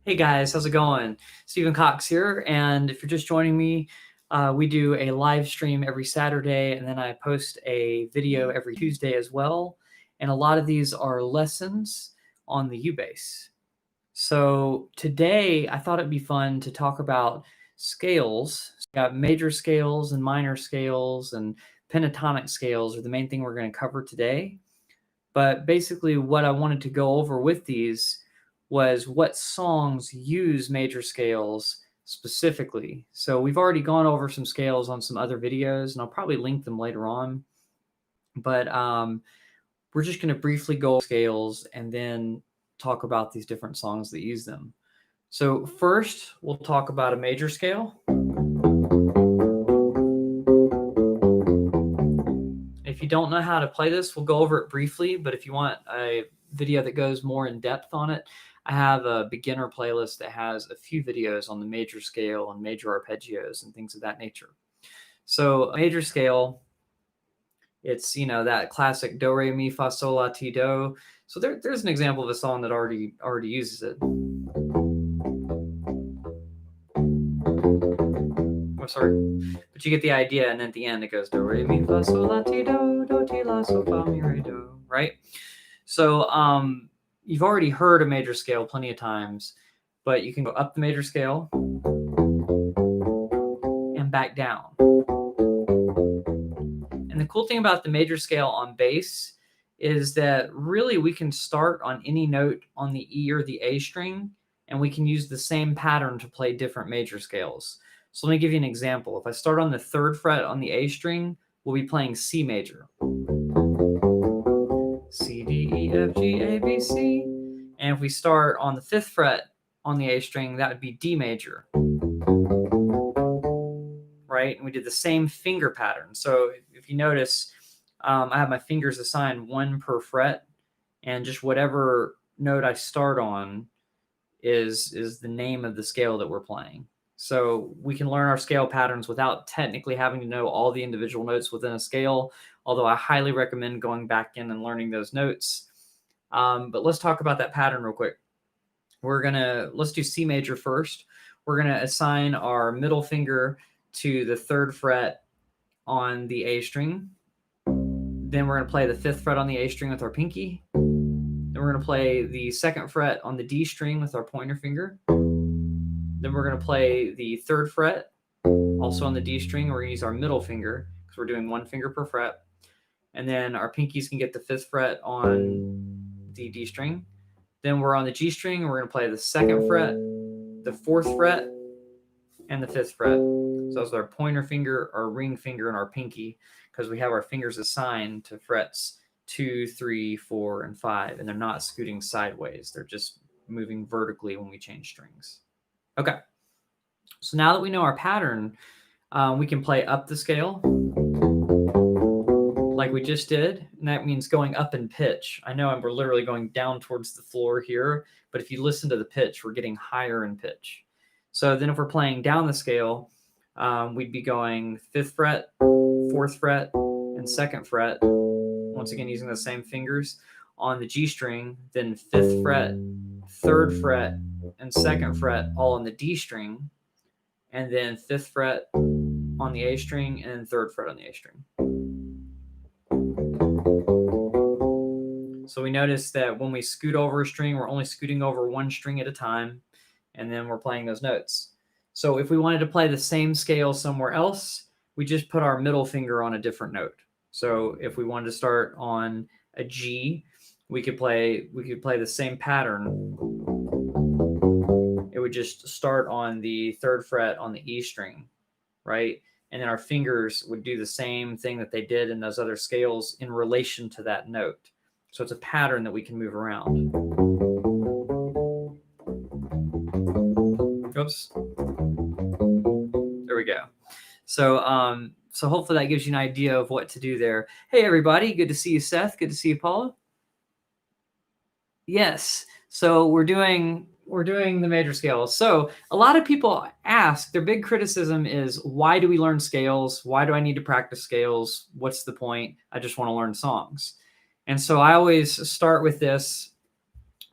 Hey guys, how's it going? Stephen Cox here, and if you're just joining me, we do a live stream every Saturday, and then I post a video every Tuesday as well. And a lot of these are lessons on the U-bass. So today, I thought it'd be fun to talk about scales. We got major scales and minor scales, and pentatonic scales are the main thing we're going to cover today. But basically, what I wanted to go over with these was what songs use major scales specifically. So we've already gone over some scales on some other videos, and I'll probably link them later on. But we're just going to briefly go over scales and then talk about these different songs that use them. So first, we'll talk about a major scale. If you don't know how to play this, we'll go over it briefly, but if you want a video that goes more in depth on it, I have a beginner playlist that has a few videos on the major scale and major arpeggios and things of that nature. So a major scale, it's, that classic do, re, mi, fa, sol, la, ti, do. So there's an example of a song that already uses it. Oh, sorry. But you get the idea, and at the end it goes do, re, mi, fa, sol, la, ti, do, ti, la, sol, fa, mi, re, do, right? So you've already heard a major scale plenty of times, but you can go up the major scale and back down. And the cool thing about the major scale on bass is that really we can start on any note on the E or the A string, and we can use the same pattern to play different major scales. So let me give you an example. If I start on the 3rd fret on the A string, we'll be playing C major. C, D, E, F, G, A, B, C. And if we start on the 5th fret on the A string, that would be D major. Right? And we did the same finger pattern. So if you notice, I have my fingers assigned 1 per fret, and just whatever note I start on is the name of the scale that we're playing. So we can learn our scale patterns without technically having to know all the individual notes within a scale, although I highly recommend going back in and learning those notes. But let's talk about that pattern real quick. Let's do C major first. We're going to assign our middle finger to the 3rd fret on the A string. Then we're going to play the 5th fret on the A string with our pinky. Then we're going to play the 2nd fret on the D string with our pointer finger. Then we're going to play the 3rd fret, also on the D string. We're going to use our middle finger because we're doing 1 finger per fret. And then our pinkies can get the 5th fret on the D string. Then we're on the G string, and we're going to play the 2nd fret, the 4th fret, and the 5th fret. So that's our pointer finger, our ring finger, and our pinky, because we have our fingers assigned to frets 2, 3, 4, and 5, and they're not scooting sideways. They're just moving vertically when we change strings. Okay, so now that we know our pattern, we can play up the scale like we just did, and that means going up in pitch. I know we're literally going down towards the floor here, but if you listen to the pitch, we're getting higher in pitch. So then if we're playing down the scale, we'd be going 5th fret, 4th fret, and 2nd fret, once again using the same fingers on the G string, then 5th fret, 3rd fret, and 2nd fret all on the D string, and then 5th fret on the A string, and 3rd fret on the A string. So we notice that when we scoot over a string, we're only scooting over 1 string at a time, and then we're playing those notes. So if we wanted to play the same scale somewhere else, we just put our middle finger on a different note. So if we wanted to start on a G, we could play the same pattern. It would just start on the 3rd fret on the E string, right? And then our fingers would do the same thing that they did in those other scales in relation to that note. So it's a pattern that we can move around. Oops. There we go. So hopefully that gives you an idea of what to do there. Hey, everybody. Good to see you, Seth. Good to see you, Paula. Yes. So we're doing the major scales. So a lot of people ask, their big criticism is, why do we learn scales? Why do I need to practice scales? What's the point? I just want to learn songs. And so I always start with this.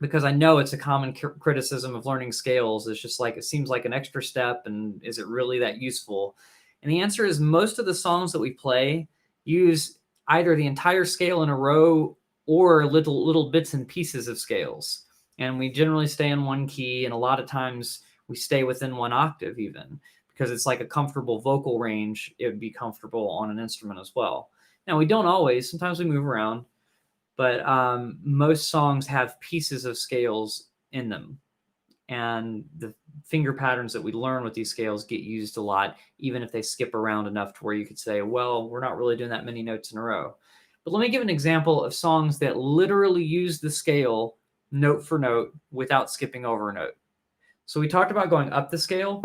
because I know it's a common criticism of learning scales. It's just like, it seems like an extra step, and is it really that useful? And the answer is, most of the songs that we play use either the entire scale in a row or little bits and pieces of scales. And we generally stay in one key, and a lot of times we stay within one octave even, because it's like a comfortable vocal range. It would be comfortable on an instrument as well. Now, we don't always. Sometimes we move around, but most songs have pieces of scales in them. And the finger patterns that we learn with these scales get used a lot, even if they skip around enough to where you could say, well, we're not really doing that many notes in a row. But let me give an example of songs that literally use the scale note for note without skipping over a note. So we talked about going up the scale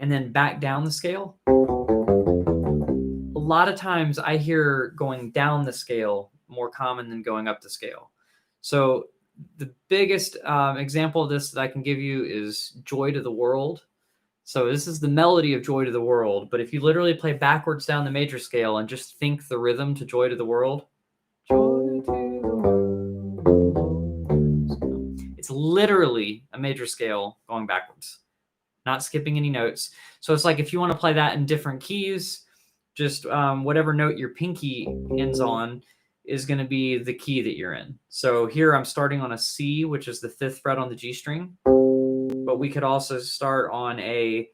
and then back down the scale. A lot of times I hear going down the scale more common than going up the scale. So the biggest example of this that I can give you is Joy to the World. So this is the melody of Joy to the World, but if you literally play backwards down the major scale and just think the rhythm to Joy to the World, Joy to the world, it's literally a major scale going backwards, not skipping any notes. So it's like, if you want to play that in different keys, just whatever note your pinky ends on is going to be the key that you're in. So here I'm starting on a C, which is the 5th fret on the G string, but we could also start on a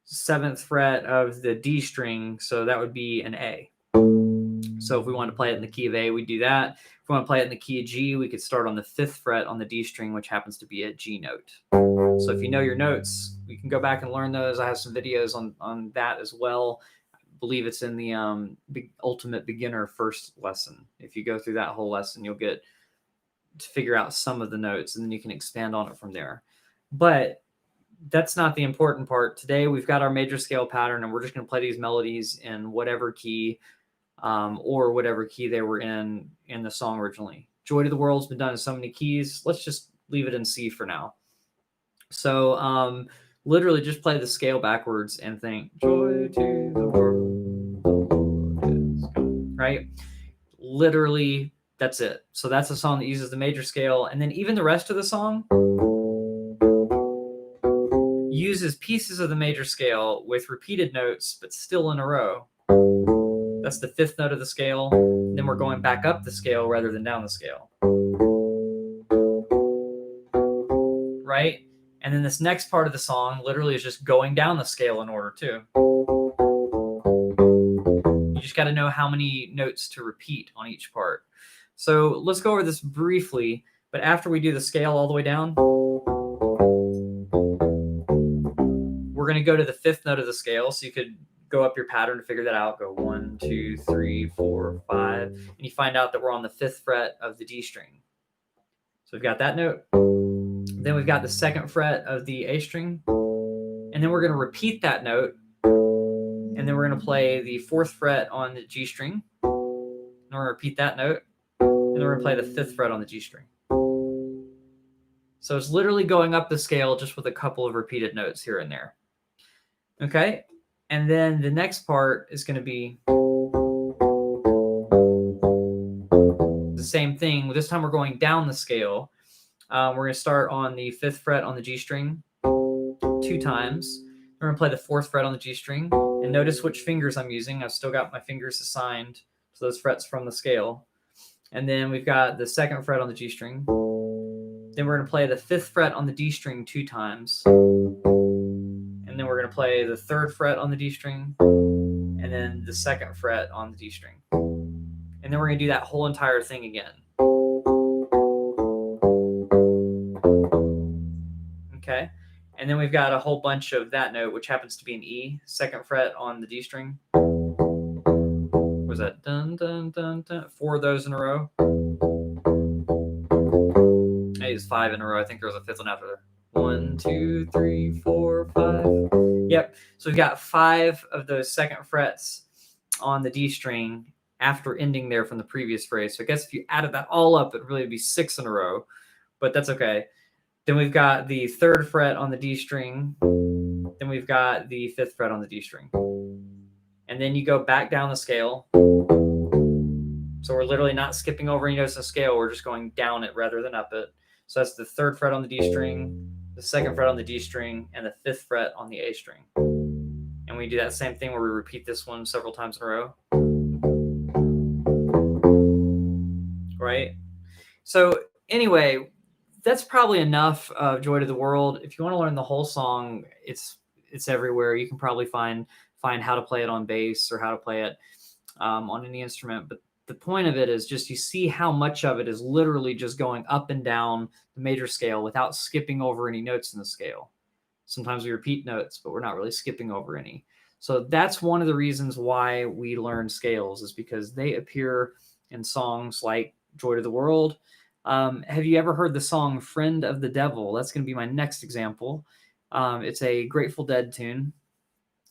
7th fret of the D string, so that would be an A. So if we want to play it in the key of A, we do that. If we want to play it in the key of G, we could start on the 5th fret on the D string, which happens to be a G note. So if you know your notes, we can go back and learn those. I have some videos on that as well. I believe it's in the Ultimate Beginner first lesson. If you go through that whole lesson, you'll get to figure out some of the notes, and then you can expand on it from there. But that's not the important part. Today, we've got our major scale pattern, and we're just going to play these melodies in whatever key or whatever key they were in the song originally. Joy to the World's been done in so many keys. Let's just leave it in C for now. So literally just play the scale backwards and think, Joy to the world is coming, right? Literally, that's it. So that's a song that uses the major scale. And then even the rest of the song uses pieces of the major scale with repeated notes, but still in a row. That's the 5th note of the scale. Then we're going back up the scale rather than down the scale. Right? And then this next part of the song literally is just going down the scale in order too. You just got to know how many notes to repeat on each part. So let's go over this briefly, but after we do the scale all the way down, we're going to go to the 5th note of the scale. So you could go up your pattern to figure that out. Go 1, 2, 3, 4, 5, and you find out that we're on the 5th fret of the D string. So we've got that note. Then we've got the 2nd fret of the A string, and then we're going to repeat that note, and then we're going to play the 4th fret on the G string, and we're going to repeat that note, and then we're going to play the 5th fret on the G string. So it's literally going up the scale just with a couple of repeated notes here and there. Okay, and then the next part is going to be the same thing. This time we're going down the scale. We're going to start on the 5th fret on the G string 2 times. We're going to play the 4th fret on the G string. And notice which fingers I'm using. I've still got my fingers assigned to those frets from the scale. And then we've got the 2nd fret on the G string. Then we're going to play the 5th fret on the D string 2 times. And then we're going to play the 3rd fret on the D string. And then the 2nd fret on the D string. And then we're going to do that whole entire thing again. Okay, and then we've got a whole bunch of that note, which happens to be an E, 2nd fret on the D string. What was that? Dun, dun, dun, dun. 4 of those in a row. I used 5 in a row. I think there was a 5th one after there. 1, 2, 3, 4, 5. Yep. So we've got 5 of those 2nd frets on the D string after ending there from the previous phrase. So I guess if you added that all up, it'd really be 6 in a row, but that's okay. Then we've got the 3rd fret on the D string. Then we've got the 5th fret on the D string. And then you go back down the scale. So we're literally not skipping over any notes in the scale. We're just going down it rather than up it. So that's the 3rd fret on the D string, the 2nd fret on the D string, and the 5th fret on the A string. And we do that same thing where we repeat this one several times in a row. Right? So anyway, that's probably enough of Joy to the World. If you want to learn the whole song, it's everywhere. You can probably find how to play it on bass or how to play it on any instrument. But the point of it is just you see how much of it is literally just going up and down the major scale without skipping over any notes in the scale. Sometimes we repeat notes, but we're not really skipping over any. So that's one of the reasons why we learn scales, is because they appear in songs like Joy to the World. Have you ever heard the song Friend of the Devil? That's going to be my next example. It's a Grateful Dead tune.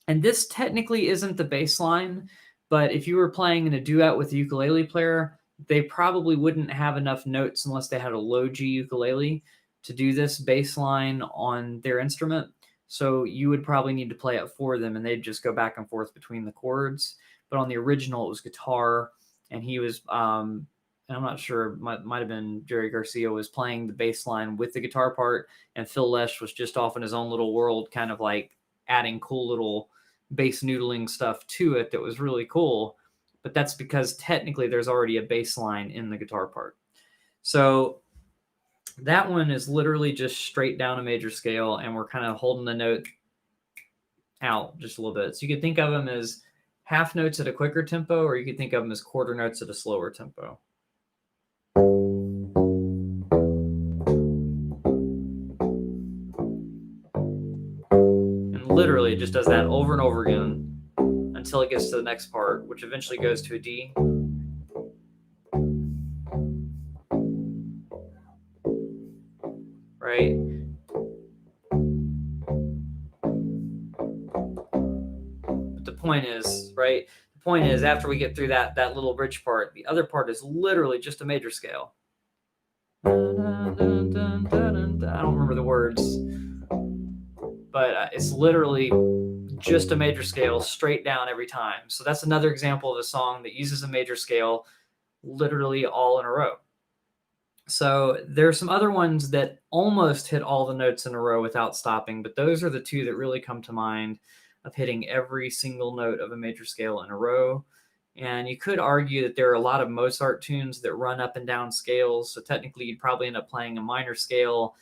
And this technically isn't the bass line, but if you were playing in a duet with a ukulele player, they probably wouldn't have enough notes unless they had a low G ukulele to do this bass line on their instrument. So you would probably need to play it for them, and they'd just go back and forth between the chords. But on the original, it was guitar, and he was, and I'm not sure, might have been Jerry Garcia was playing the bass line with the guitar part, and Phil Lesh was just off in his own little world, kind of like adding cool little bass noodling stuff to it that was really cool. But that's because technically there's already a bass line in the guitar part. So that one is literally just straight down a major scale, and we're kind of holding the note out just a little bit. So you could think of them as half notes at a quicker tempo, or you could think of them as quarter notes at a slower tempo. And literally it just does that over and over again until it gets to the next part, which eventually goes to a D. Right? But the point is, right? The point is, after we get through that little bridge part, the other part is literally just a major scale. I don't remember the words, but it's literally just a major scale straight down every time. So that's another example of a song that uses a major scale literally all in a row. So there are some other ones that almost hit all the notes in a row without stopping, but those are the two that really come to mind of hitting every single note of a major scale in a row. And you could argue that there are a lot of Mozart tunes that run up and down scales. So technically you'd probably end up playing a minor scale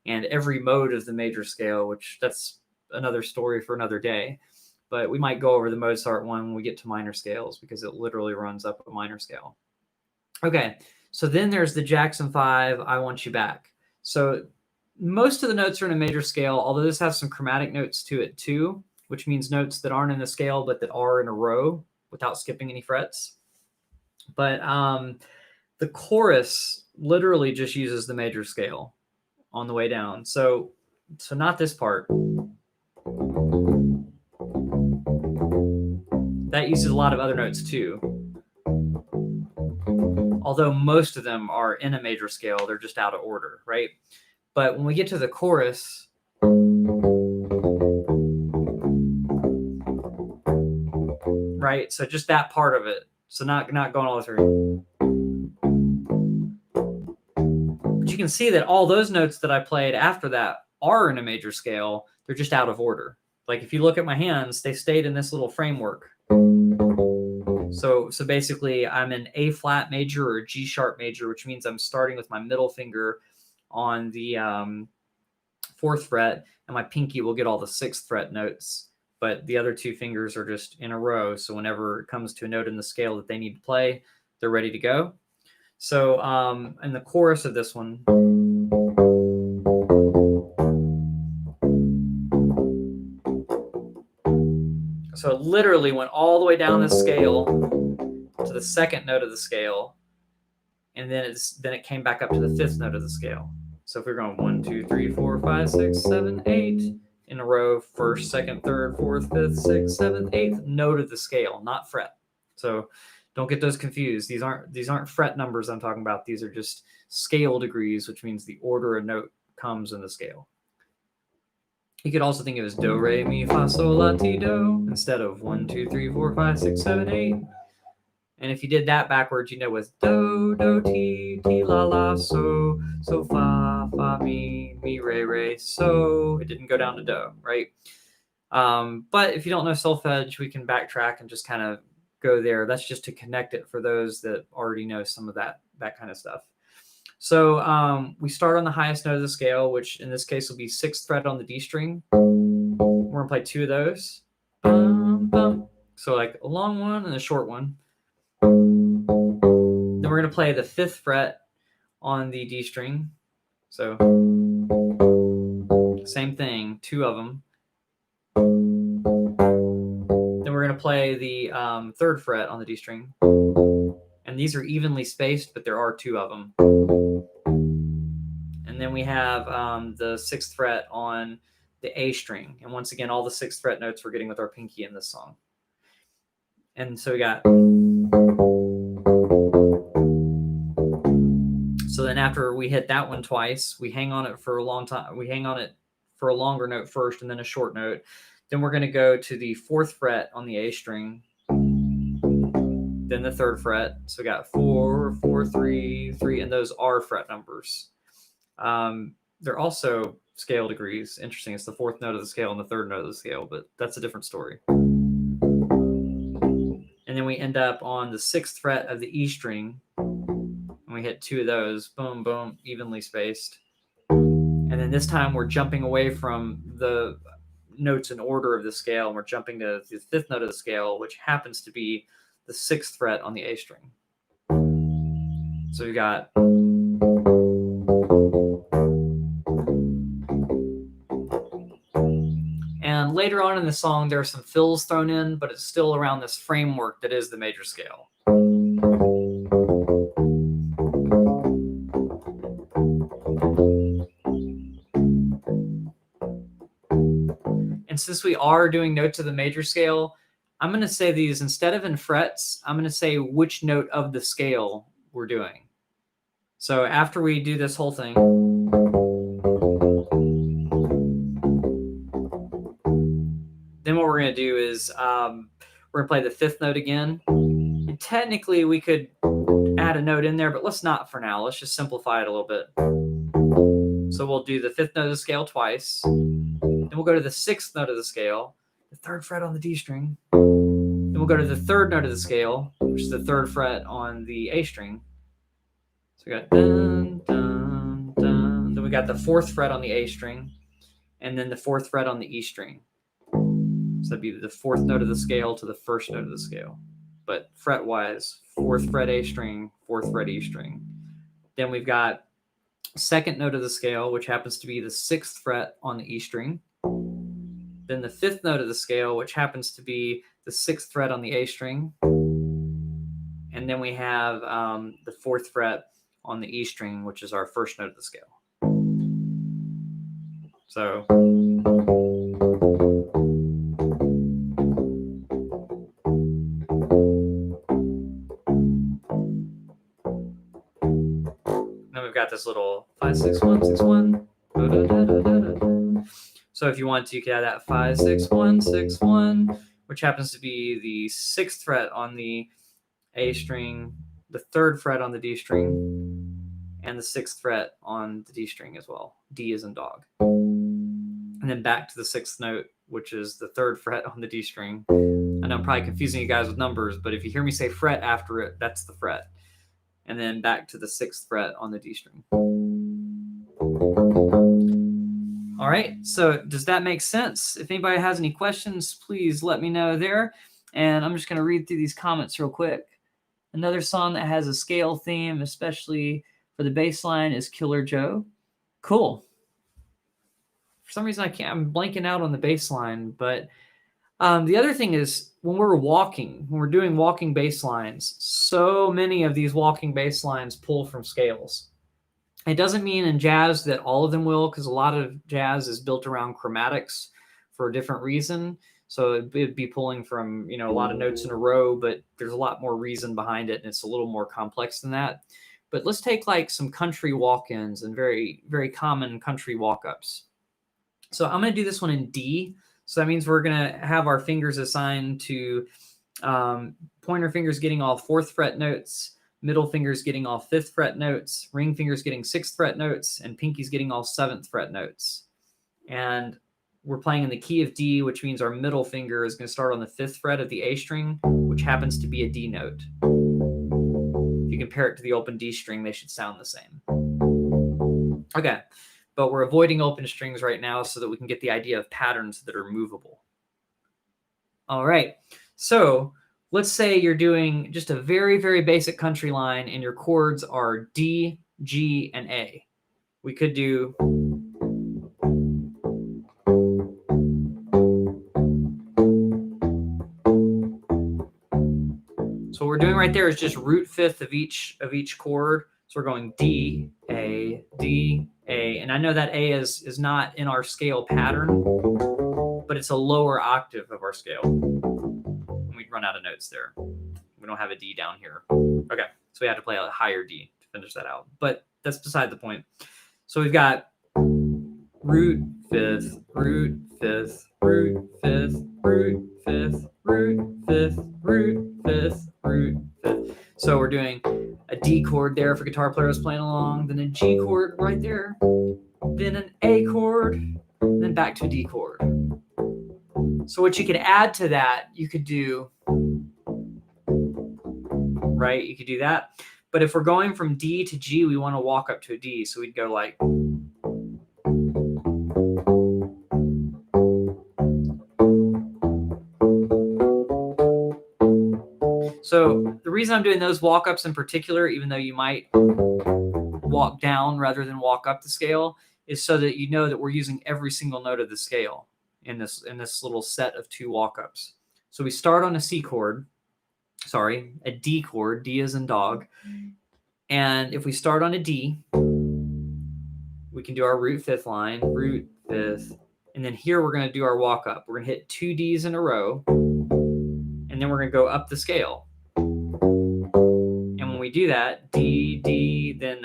and every mode of the major scale, which that's another story for another day. But we might go over the Mozart one when we get to minor scales, because it literally runs up a minor scale. Okay, so then there's the Jackson 5, I Want You Back. So most of the notes are in a major scale, although this has some chromatic notes to it too, which means notes that aren't in a scale but that are in a row without skipping any frets. But the chorus literally just uses the major scale on the way down. So not this part. That uses a lot of other notes too. Although most of them are in a major scale, they're just out of order, right? But when we get to the chorus, right? So just that part of it. So not going all the way through. But you can see that all those notes that I played after that are in a major scale. They're just out of order. Like if you look at my hands, they stayed in this little framework. So basically I'm in A flat major or G sharp major, which means I'm starting with my middle finger on the 4th fret, and my pinky will get all the 6th fret notes, but the other 2 fingers are just in a row. So whenever it comes to a note in the scale that they need to play, they're ready to go. So in the chorus of this one, so it literally went all the way down the scale to the 2nd note of the scale, and then it came back up to the 5th note of the scale. So if we're going 1, 2, 3, 4, 5, 6, 7, 8 in a row, 1st, 2nd, 3rd, 4th, 5th, 6th, 7th, 8th note of the scale, not fret. So don't get those confused. These aren't fret numbers I'm talking about. These are just scale degrees, which means the order a note comes in the scale. You could also think of it as do, re, mi, fa, sol, la, ti, do, instead of 1, 2, 3, 4, 5, 6, 7, 8. And if you did that backwards, it was do, do, ti, ti, la, la, so, fa, fa, mi, re, re, so. It didn't go down to do, right? But if you don't know solfege, we can backtrack and just kind of go there. That's just to connect it for those that already know some of that kind of stuff. So we start on the highest note of the scale, which in this case will be 6th fret on the D string. We're going to play 2 of those. Bum, bum. So like a long one and a short one. Then we're going to play the 5th fret on the D string. So same thing, 2 of them. Then we're going to play the 3rd fret on the D string. And these are evenly spaced, but there are 2 of them. And then we have the 6th fret on the A string. And once again, all the 6th fret notes we're getting with our pinky in this song. And so we got... So then after we hit that one twice, we hang on it for a long time. We hang on it for a longer note first and then a short note. Then we're going to go to the 4th fret on the A string. Then the 3rd fret. So we got 4, 4, 3, 3, and those are fret numbers. They're also scale degrees. Interesting. It's the 4th note of the scale and the 3rd note of the scale, but that's a different story. And then we end up on the 6th fret of the E string. And we hit 2 of those. Boom, boom, evenly spaced. And then this time we're jumping away from the notes in order of the scale, and we're jumping to the 5th note of the scale, which happens to be the 6th fret on the A string. So we got... And later on in the song, there are some fills thrown in, but it's still around this framework that is the major scale. And since we are doing notes of the major scale, I'm going to say these instead of in frets, I'm going to say which note of the scale we're doing. So after we do this whole thing, then what we're going to do is we're going to play the 5th note again. And technically, we could add a note in there, but let's not for now. Let's just simplify it a little bit. So we'll do the 5th note of the scale twice. Then we'll go to the 6th note of the scale, the 3rd fret on the D string. Then we'll go to the 3rd note of the scale, which is the 3rd fret on the A string. So we got dun, dun, dun. Then we got the 4th fret on the A string, and then the 4th fret on the E string. So that'd be the 4th note of the scale to the 1st note of the scale. But fret-wise, 4th fret A string, 4th fret E string. Then we've got 2nd note of the scale, which happens to be the 6th fret on the E string. Then the 5th note of the scale, which happens to be the 6th fret on the A string. And then we have the 4th fret on the E string, which is our 1st note of the scale. So... Then we've got this little 5, 6, 1, 6, 1. Da, da, da, da, da, da. So if you want to, you can add that 5, 6, 1, 6, 1, which happens to be the 6th fret on the A string, the 3rd fret on the D string, and the 6th fret on the D string as well. D as in dog. And then back to the 6th note, which is the 3rd fret on the D string. I know I'm probably confusing you guys with numbers, but if you hear me say fret after it, that's the fret. And then back to the 6th fret on the D string. All right, so does that make sense? If anybody has any questions, please let me know there. And I'm just going to read through these comments real quick. Another song that has a scale theme, especially for the bass line, is Killer Joe. Cool. For some reason, I'm blanking out on the bass line, but the other thing is when we're doing walking bass lines, so many of these walking bass lines pull from scales. It doesn't mean in jazz that all of them will, because a lot of jazz is built around chromatics for a different reason. So it'd be pulling from, a lot of notes in a row, but there's a lot more reason behind it, and it's a little more complex than that. But let's take like some country walk-ins and very, very common country walk-ups. So I'm going to do this one in D. So that means we're going to have our fingers assigned to pointer fingers getting all 4th fret notes, middle fingers getting all 5th fret notes, ring fingers getting 6th fret notes, and pinkies getting all 7th fret notes. And we're playing in the key of D, which means our middle finger is going to start on the 5th fret of the A string, which happens to be a D note. If you compare it to the open D string, they should sound the same. Okay, but we're avoiding open strings right now so that we can get the idea of patterns that are movable. All right, so let's say you're doing just a very, very basic country line and your chords are D, G, and A. We could do... So what we're doing right there is just root 5th of each chord. So we're going D, A, and I know that A is not in our scale pattern, but it's a lower octave of our scale. And we'd run out of notes there. We don't have a D down here. Okay, so we have to play a higher D to finish that out, but that's beside the point. So we've got root 5th, root 5th, root 5th, root 5th, root 5th, root 5th, root 5th. So we're doing a D chord there for guitar players playing along, then a G chord right there, then an A chord, then back to a D chord. So what you could add to that, you could do, right? You could do that. But if we're going from D to G, we want to walk up to a D. So we'd go like... So the reason I'm doing those walk-ups in particular, even though you might walk down rather than walk up the scale, is so that you know that we're using every single note of the scale in this little set of 2 walk-ups. So we start on a C chord, sorry, a D chord, D as in dog. And if we start on a D, we can do our root 5th line, root 5th, and then here we're going to do our walk-up. We're going to hit 2 Ds in a row, and then we're going to go up the scale. And when we do that, D, D, then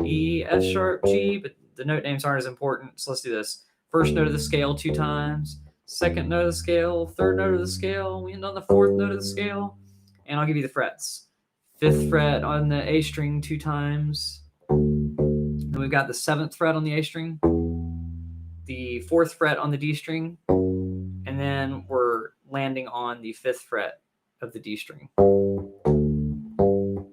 E, F sharp, G, but the note names aren't as important, so let's do this. First note of the scale 2 times, second note of the scale, third note of the scale, we end on the 4th note of the scale, and I'll give you the frets. 5th fret on the A string 2 times, then we've got the 7th fret on the A string, the 4th fret on the D string, and then we're landing on the 5th fret of the D string.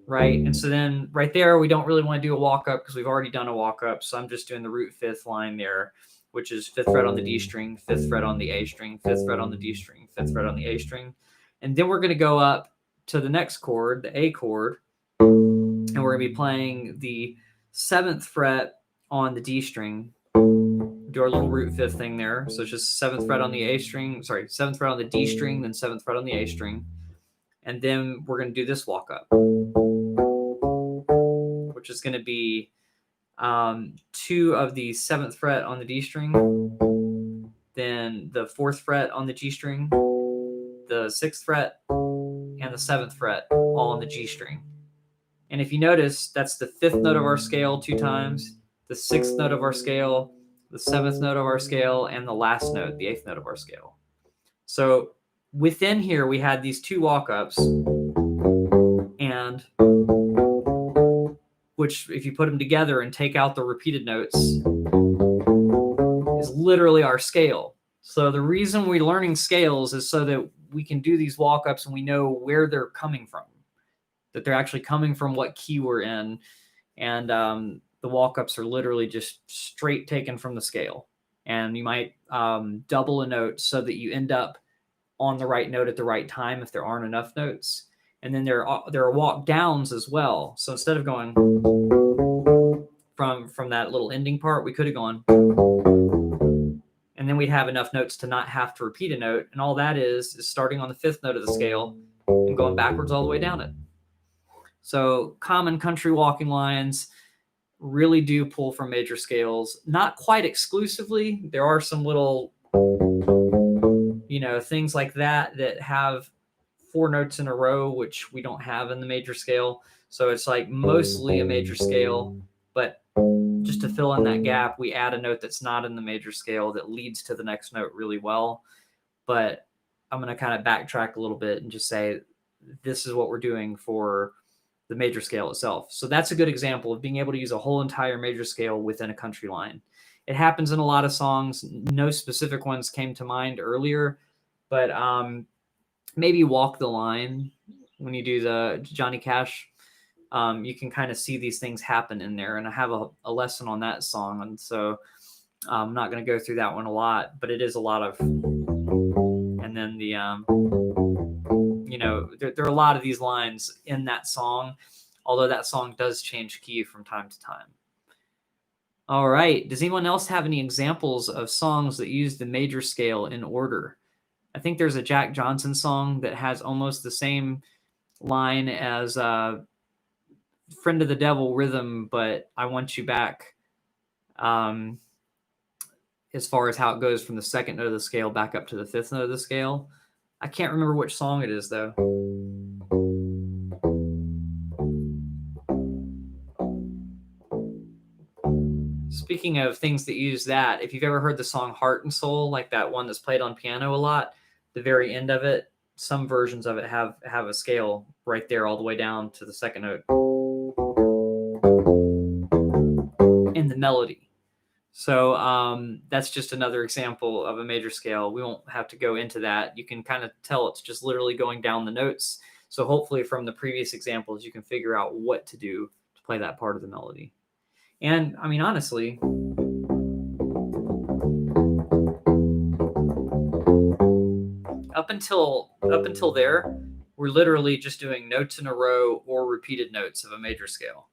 Right, and so then right there, we don't really want to do a walk-up because we've already done a walk-up, so I'm just doing the root 5th line there, which is 5th fret on the D string, 5th fret on the A string, 5th fret on the D string, 5th fret on the A string, and then we're going to go up to the next chord, the A chord, and we're going to be playing the 7th fret on the D string, do our little root 5th thing there, so it's just 7th fret on the A string, sorry, 7th fret on the D string, then 7th fret on the A string, and then we're going to do this walk-up, which is going to be 2 of the 7th fret on the D string, then the 4th fret on the G string, the 6th fret, and the 7th fret, all on the G string. And if you notice, that's the 5th note of our scale 2 times, the 6th note of our scale, the 7th note of our scale, and the last note, the 8th note of our scale. So within here, we had these 2 walk-ups, and which, if you put them together and take out the repeated notes, is literally our scale. So the reason we're learning scales is so that we can do these walk-ups and we know where they're coming from, that they're actually coming from what key we're in. And the walk-ups are literally just straight taken from the scale. And you might double a note so that you end up on the right note at the right time if there aren't enough notes. And then there are walk downs as well. So instead of going from that little ending part, we could have gone, and then we'd have enough notes to not have to repeat a note. And all that is starting on the 5th note of the scale and going backwards all the way down it. So common country walking lines really do pull from major scales, not quite exclusively. There are some little, things like that have 4 notes in a row, which we don't have in the major scale. So it's like mostly a major scale, but just to fill in that gap, we add a note that's not in the major scale that leads to the next note really well. But I'm going to kind of backtrack a little bit and just say this is what we're doing for the major scale itself. So that's a good example of being able to use a whole entire major scale within a country line. It happens in a lot of songs. No specific ones came to mind earlier, but maybe Walk the Line, when you do the Johnny Cash, you can kind of see these things happen in there. And I have a lesson on that song. And so I'm not going to go through that one a lot, but it is a lot of, and then the, there are a lot of these lines in that song, although that song does change key from time to time. All right. Does anyone else have any examples of songs that use the major scale in order? I think there's a Jack Johnson song that has almost the same line as Friend of the Devil rhythm, but I Want You Back, as far as how it goes from the second note of the scale back up to the fifth note of the scale. I can't remember which song it is, though. Speaking of things that use that, if you've ever heard the song Heart and Soul, like that one that's played on piano a lot, the very end of it, some versions of it have a scale right there all the way down to the second note in the melody. So that's just another example of a major scale. We won't have to go into that. You can kind of tell it's just literally going down the notes. So hopefully from the previous examples, you can figure out what to do to play that part of the melody. And I mean, honestly, up until there, we're literally just doing notes in a row or repeated notes of a major scale.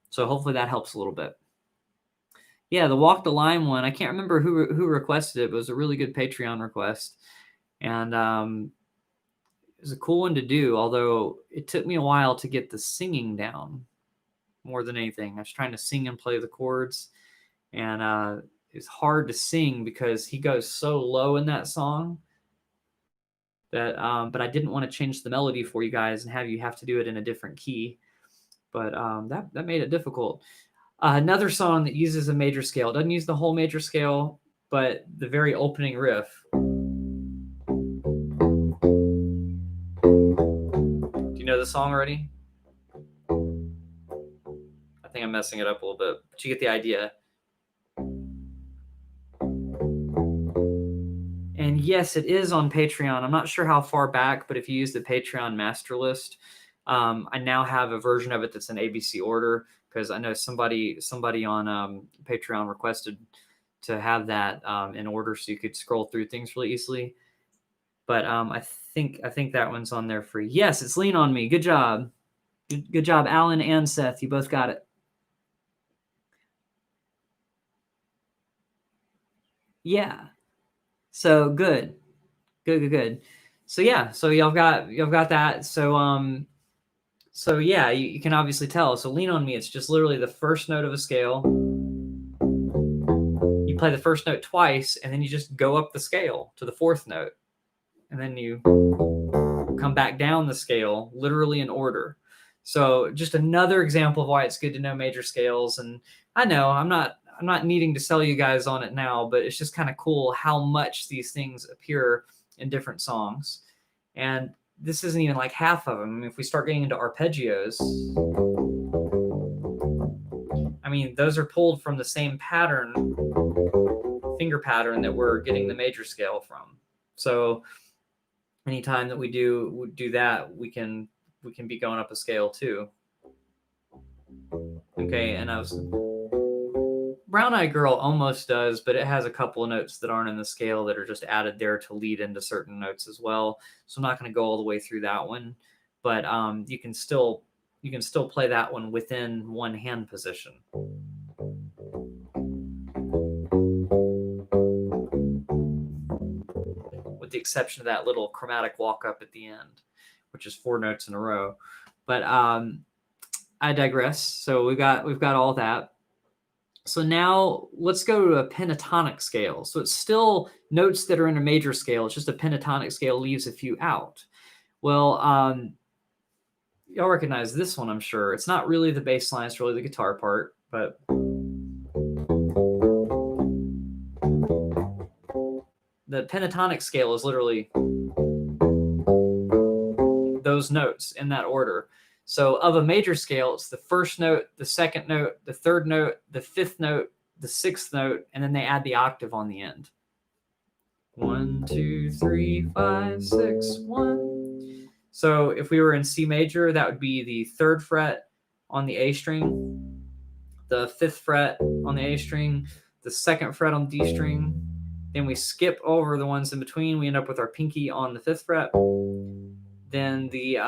So hopefully that helps a little bit. Yeah, the Walk the Line one, I can't remember who requested it, but it was a really good Patreon request. And it was a cool one to do, although it took me a while to get the singing down more than anything. I was trying to sing and play the chords, and it's hard to sing because he goes so low in that song that but I didn't want to change the melody for you guys and have you have to do it in a different key. But that made it difficult. Another song that uses a major scale, doesn't use the whole major scale, but the very opening riff. Do you know the song already? I think I'm messing it up a little bit, but you get the idea. And yes, it is on Patreon. I'm not sure how far back, but if you use the Patreon master list, I now have a version of it that's in ABC order, because I know somebody on Patreon requested to have that in order so you could scroll through things really easily. But I think that one's on there for you. Yes, it's Lean on Me. Good job. Good job, Alan and Seth. You both got it. Yeah. So good. So yeah, so y'all got that. So yeah, you can obviously tell. So Lean on Me, it's just literally the first note of a scale. You play the first note twice, and then you just go up the scale to the fourth note. And then you come back down the scale, literally in order. So just another example of why it's good to know major scales. And I know I'm not needing to sell you guys on it now, but it's just kind of cool how much these things appear in different songs. And this isn't even like half of them. I mean, if we start getting into arpeggios, I mean, those are pulled from the same pattern, finger pattern, that we're getting the major scale from. So anytime that we do that, we can be going up a scale too. Okay, and Brown Eyed Girl almost does, but it has a couple of notes that aren't in the scale that are just added there to lead into certain notes as well. So I'm not going to go all the way through that one, but you can still play that one within one hand position. With the exception of that little chromatic walk up at the end, which is 4 notes in a row. But I digress. So we've got all that. So now let's go to a pentatonic scale. So it's still notes that are in a major scale. It's just a pentatonic scale leaves a few out. Well, y'all recognize this one, I'm sure. It's not really the bass line, it's really the guitar part, but the pentatonic scale is literally those notes in that order. So of a major scale, it's the first note, the second note, the third note, the fifth note, the sixth note, and then they add the octave on the end. 1, 2, 3, 5, 6, 1. So if we were in C major, that would be the third fret on the A string, the fifth fret on the A string, the second fret on the D string. Then we skip over the ones in between. We end up with our pinky on the fifth fret. Then the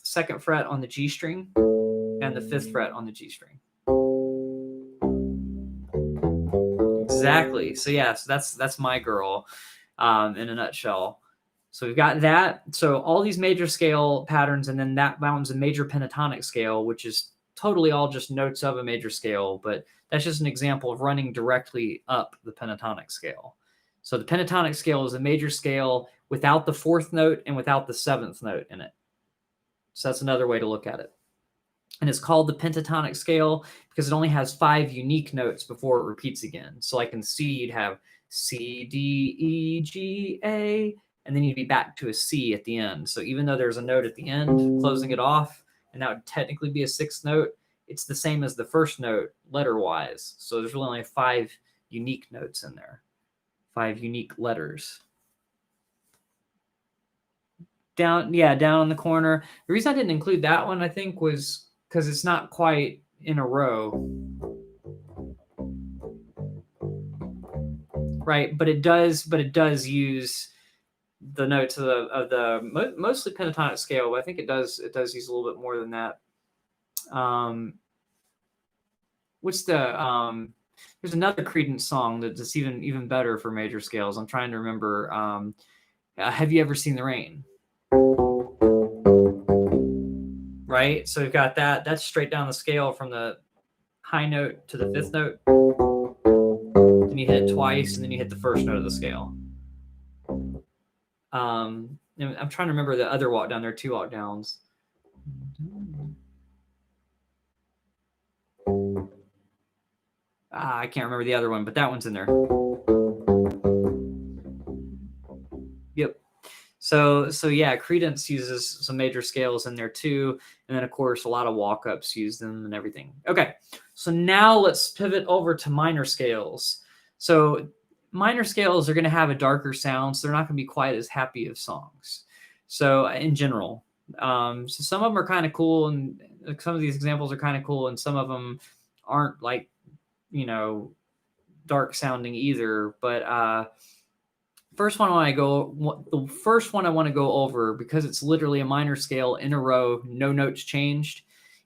second fret on the G string and the fifth fret on the G string. Exactly. So yeah, so that's my girl in a nutshell. So we've got that. So all these major scale patterns, and then that one's a major pentatonic scale, which is totally all just notes of a major scale, but that's just an example of running directly up the pentatonic scale. So the pentatonic scale is a major scale without the fourth note and without the seventh note in it. So that's another way to look at it. And it's called the pentatonic scale because it only has 5 unique notes before it repeats again. So like in C, you'd have C, D, E, G, A, and then you'd be back to a C at the end. So even though there's a note at the end closing it off, and that would technically be a sixth note, it's the same as the first note letter-wise. So there's really only 5 unique notes in there, 5 unique letters. Down in the corner. The reason I didn't include that one, I think, was because it's not quite in a row. Right, but it does use the notes of the mostly pentatonic scale, but I think it does use a little bit more than that. What's the there's another Creedence song that's even better for major scales. I'm trying to remember. Have You Ever Seen the Rain? Right, so we've got that. That's straight down the scale from the high note to the fifth note. Then you hit it twice, and then you hit the first note of the scale. And I'm trying to remember the other walk down. There are 2 walk downs. I can't remember the other one, but that one's in there. Yep. So yeah, Creedence uses some major scales in there too, and then of course a lot of walk-ups use them and everything. Okay, so now let's pivot over to minor scales. So minor scales are going to have a darker sound, so they're not going to be quite as happy of songs. So in general, so some of them are kind of cool, and some of these examples are kind of cool, and some of them aren't like, you know, dark sounding either. But the first one I want to go over, because it's literally a minor scale in a row, no notes changed,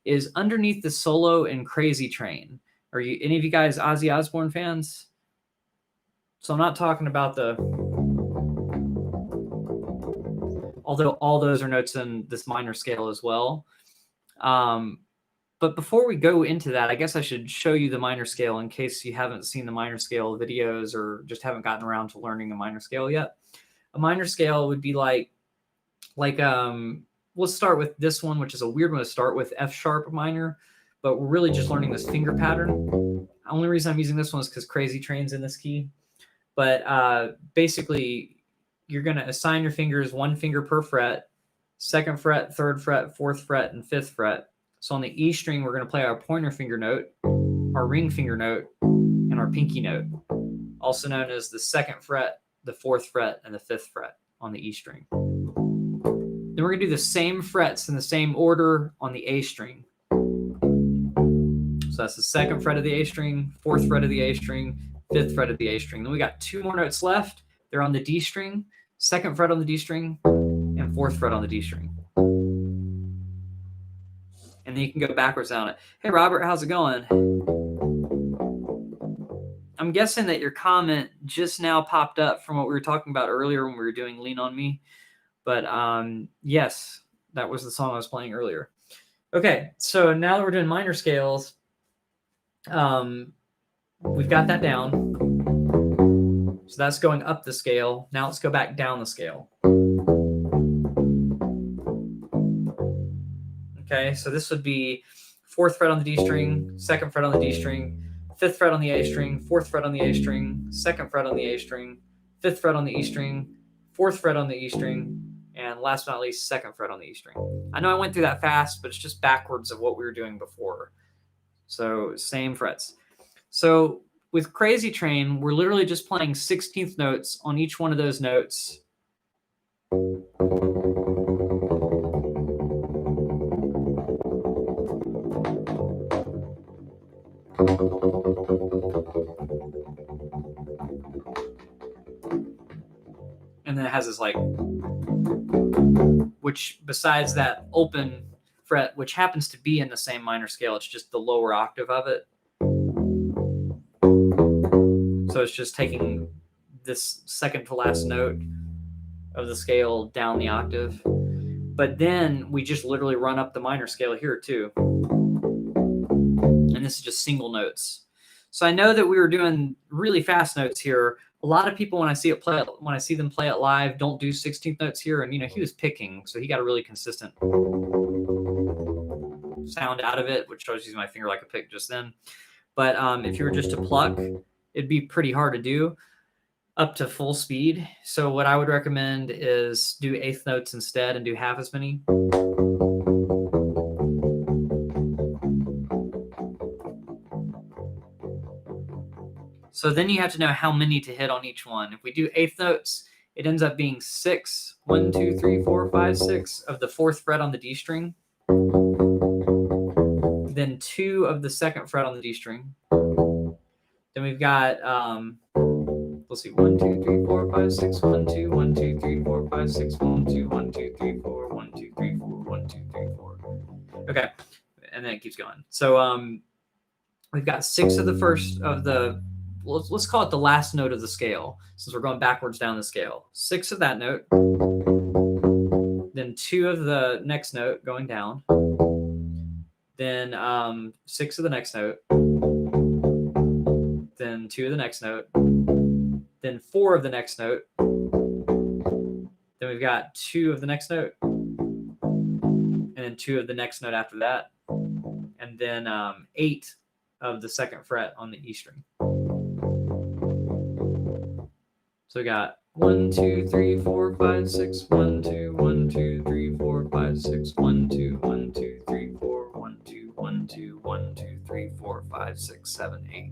is Underneath the Solo in Crazy Train. Are you any of you guys Ozzy Osbourne fans? So I'm not talking about although all those are notes in this minor scale as well. But before we go into that, I guess I should show you the minor scale in case you haven't seen the minor scale videos or just haven't gotten around to learning a minor scale yet. A minor scale would be like let's start with this one, which is a weird one to start with, F sharp minor, but we're really just learning this finger pattern. The only reason I'm using this one is because Crazy Train's in this key. But basically, you're going to assign your fingers 1 finger per fret, second fret, third fret, fourth fret, and fifth fret. So on the E string, we're going to play our pointer finger note, our ring finger note, and our pinky note, also known as the second fret, the fourth fret, and the fifth fret on the E string. Then we're going to do the same frets in the same order on the A string. So that's the second fret of the A string, fourth fret of the A string, fifth fret of the A string. Then we got 2 more notes left. They're on the D string, second fret on the D string, and fourth fret on the D string. And then you can go backwards on it. Hey, Robert, how's it going? I'm guessing that your comment just now popped up from what we were talking about earlier when we were doing Lean On Me. But yes, that was the song I was playing earlier. Okay, so now that we're doing minor scales, we've got that down. So that's going up the scale. Now let's go back down the scale. Okay, so this would be 4th fret on the D string, 2nd fret on the D string, 5th fret on the A string, 4th fret on the A string, 2nd fret on the A string, 5th fret on the E string, 4th fret on the E string, and last but not least, second fret on the E string. I know I went through that fast, but it's just backwards of what we were doing before. So same frets. So with Crazy Train, we're literally just playing 16th notes on each one of those notes. And then it has this like, which besides that open fret, which happens to be in the same minor scale, it's just the lower octave of it. So it's just taking this second to last note of the scale down the octave. But then we just literally run up the minor scale here too. And this is just single notes. So I know that we were doing really fast notes here. A lot of people, when I see them play it live, don't do 16th notes here. And he was picking, so he got a really consistent sound out of it, which I was using my finger like a pick just then. But if you were just to pluck, it'd be pretty hard to do up to full speed. So what I would recommend is do eighth notes instead and do half as many. So then you have to know how many to hit on each one. If we do eighth notes, it ends up being 6, 1, 2, 3, 4, 5, 6 of the fourth fret on the D string. Then 2 of the second fret on the D string. Then we've got, let's see, 1, 2, 3, 4, 5, 6, 1, 2, 1, 2, 3, 4, 5, 6, 1, 2, 1, 2, 3, 4, 1, 2, 3, 4, 1, 2, 3, 4. Okay, and then it keeps going. So we've got 6 of the first of the, let's call it the last note of the scale, since we're going backwards down the scale. 6 of that note, then 2 of the next note going down, then 6 of the next note, then 2 of the next note, then 4 of the next note, then we've got 2 of the next note, and then 2 of the next note after that, and then 8 of the second fret on the E string. So we got 1, 2, 3, 4, 5, 6, 1, 2, 1, 2, 3, 4, 5, 6, 1, 2, 1, 2, 3, 4, 1, 2, 1, 2, 1, 2, 3, 4, 5, 6, 7, 8.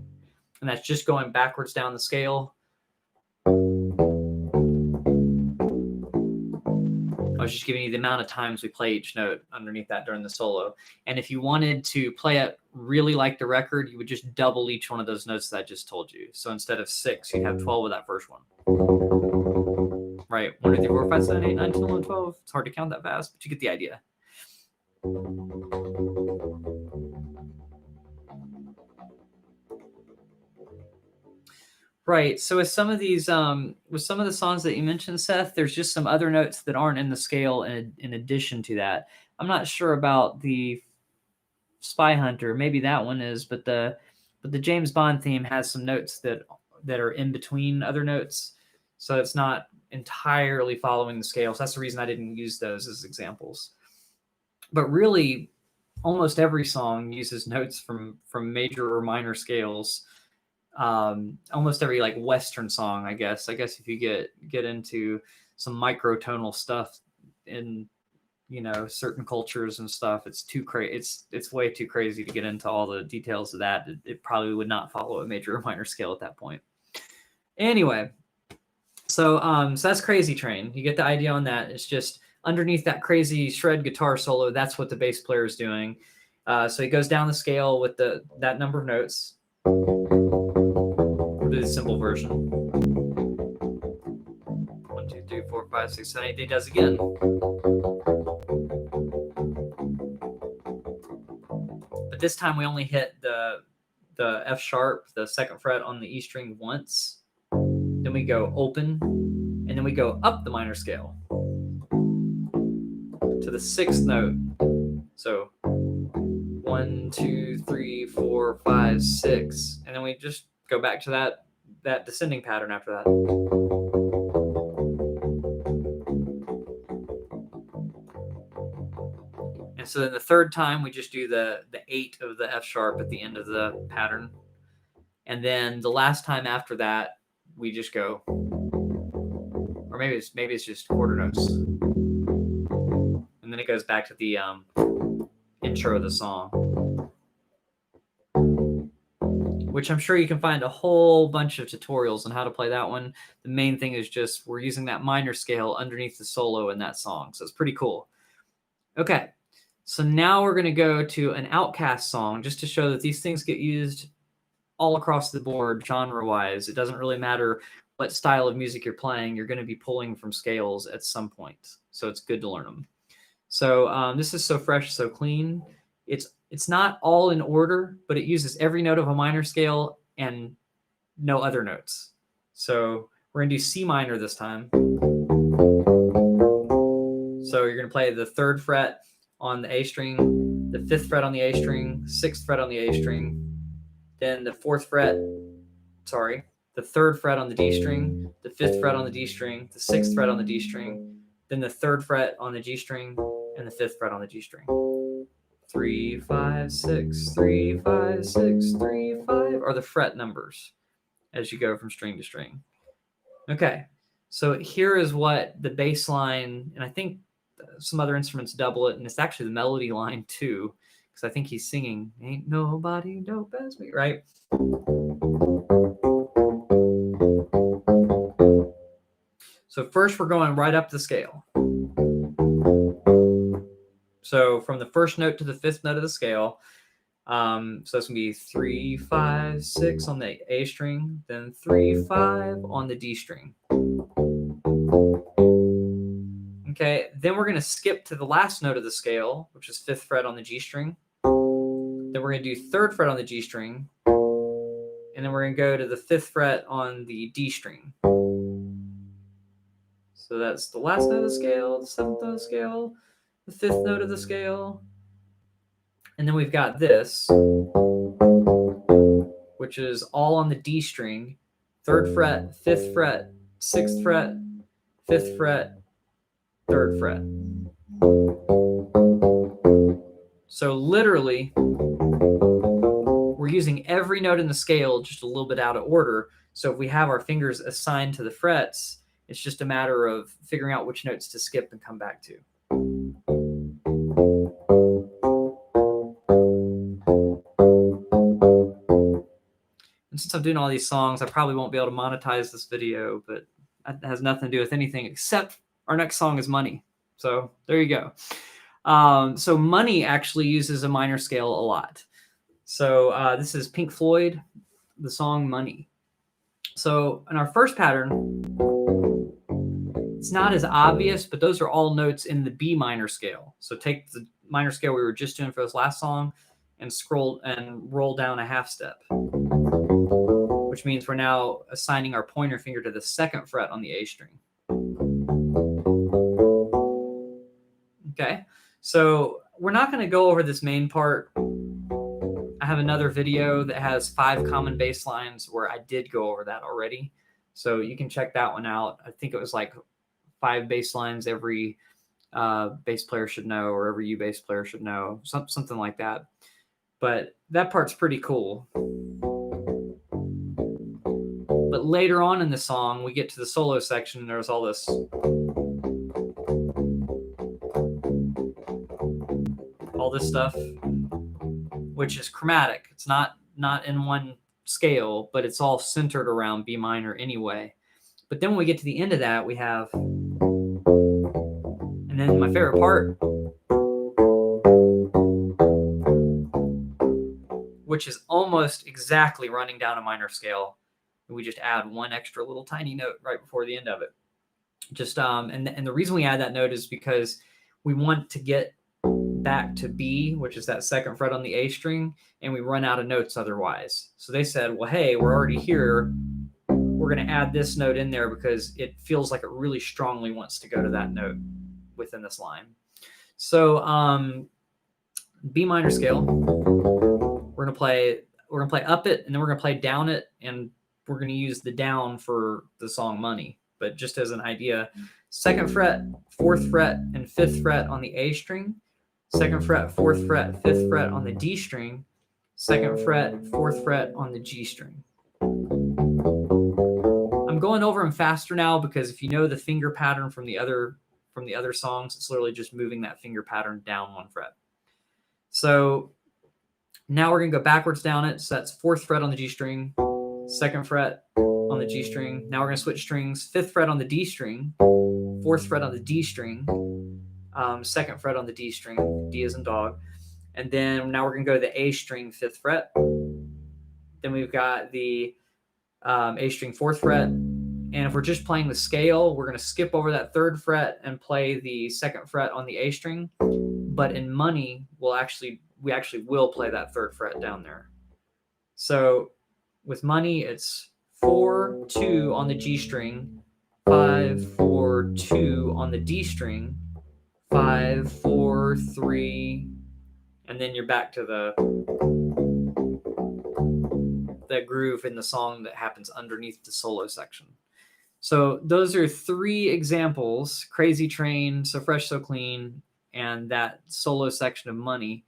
And that's just going backwards down the scale. I was just giving you the amount of times we play each note underneath that during the solo. And if you wanted to play it really like the record, you would just double each one of those notes that I just told you. So instead of 6, you'd have 12 of that first one. Right, 1, 2, 3, 4, 5, 7, 8, 9, 10, 11, 12. It's hard to count that fast, but you get the idea. Right. So with some of these, with some of the songs that you mentioned, Seth, there's just some other notes that aren't in the scale in addition to that. I'm not sure about the Spy Hunter. Maybe that one is, but the James Bond theme has some notes that are in between other notes, so it's not entirely following the scale. So that's the reason I didn't use those as examples. But really, almost every song uses notes from major or minor scales. Almost every like Western song, I guess if you get into some microtonal stuff in certain cultures and stuff, it's too crazy. It's way too crazy to get into all the details of that. It probably would not follow a major or minor scale at that point. Anyway, so that's Crazy Train. You get the idea on that. It's just underneath that crazy shred guitar solo, that's what the bass player is doing. So he goes down the scale with that number of notes. We'll do the simple version. 1, 2, 3, 4, 5, 6, 7, 8. He does again. But this time we only hit the F sharp, the second fret on the E string once. Then we go open, and then we go up the minor scale to the 6th note. So 1, 2, 3, 4, 5, 6, and then we just go back to that descending pattern after that. And so then the third time we just do the 8 of the F sharp at the end of the pattern. And then the last time after that, we just go, or maybe it's just quarter notes. then it goes back to the intro of the song, which I'm sure you can find a whole bunch of tutorials on how to play that one. The main thing is just we're using that minor scale underneath the solo in that song, so it's pretty cool. Okay, so now we're going to go to an Outcast song just to show that these things get used all across the board genre-wise. It doesn't really matter what style of music you're playing. You're going to be pulling from scales at some point, so it's good to learn them. So this is So Fresh, So Clean. It's not all in order, but it uses every note of a minor scale and no other notes. So we're going to do C minor this time. So you're going to play the 3rd fret on the A string, the 5th fret on the A string, 6th fret on the A string, then the 3rd fret on the D string, the 5th fret on the D string, the 6th fret on the D string, then the 3rd fret on the G string, and the 5th fret on the G string. 3, 5, 6, 3, 5, 6, 3, 5 are the fret numbers as you go from string to string. Okay, so here is what the bass line, and I think some other instruments double it, and it's actually the melody line too, because I think he's singing, "Ain't nobody dope as me," right? So first we're going right up the scale. So from the 1st note to the 5th note of the scale, so that's going to be 3, 5, 6 on the A string, then 3, 5 on the D string. Okay, then we're going to skip to the last note of the scale, which is 5th fret on the G string. Then we're going to do 3rd fret on the G string, and then we're going to go to the 5th fret on the D string. So that's the last note of the scale, the 7th note of the scale, the 5th note of the scale, and then we've got this, which is all on the D string, 3rd fret, 5th fret, 6th fret, 5th fret, 3rd fret. So literally, we're using every note in the scale just a little bit out of order. So if we have our fingers assigned to the frets, it's just a matter of figuring out which notes to skip and come back to. And since I'm doing all these songs, I probably won't be able to monetize this video, but that has nothing to do with anything except our next song is Money. So there you go. So Money actually uses a minor scale a lot. So this is Pink Floyd, the song Money. So in our first pattern, it's not as obvious, but those are all notes in the B minor scale. So take the minor scale we were just doing for this last song and scroll and roll down a half step, which means we're now assigning our pointer finger to the 2nd fret on the A string. Okay, so we're not going to go over this main part. I have another video that has 5 common bass lines where I did go over that already. So you can check that one out. I think it was like 5 bass lines every bass player should know, or every bass player should know, something like that. But that part's pretty cool. But later on in the song, we get to the solo section, and there's all this stuff, which is chromatic. It's not in one scale, but it's all centered around B minor anyway. But then when we get to the end of that, we have, and then my favorite part, which is almost exactly running down a minor scale. We just add one extra little tiny note right before the end of it. Just and the reason we add that note is because we want to get back to B, which is that 2nd fret on the A string, and we run out of notes otherwise. So they said, well, hey, we're already here. We're going to add this note in there because it feels like it really strongly wants to go to that note within this line. So B minor scale, we're going to play up it, and then we're going to play down it, and we're going to use the down for the song Money. But just as an idea, 2nd fret, 4th fret, and 5th fret on the A string, 2nd fret, 4th fret, 5th fret on the D string, 2nd fret, 4th fret on the G string. I'm going over them faster now because if you know the finger pattern from the from the other songs. It's literally just moving that finger pattern down 1 fret. So now we're going to go backwards down it. So that's 4th fret on the G string, 2nd fret on the G string. Now we're going to switch strings. 5th fret on the D string, 4th fret on the D string, 2nd fret on the D string, D as in dog. And then now we're going to go to the A string 5th fret. Then we've got the A string 4th fret. And if we're just playing the scale, we're going to skip over that 3rd fret and play the 2nd fret on the A string. But in money, we actually will play that 3rd fret down there. So with money, it's 4, 2 on the G string, 5, 4, 2 on the D string, 5, 4, 3, and then you're back to that groove in the song that happens underneath the solo section. So those are 3 examples: Crazy Train, So Fresh, So Clean, and that solo section of Money,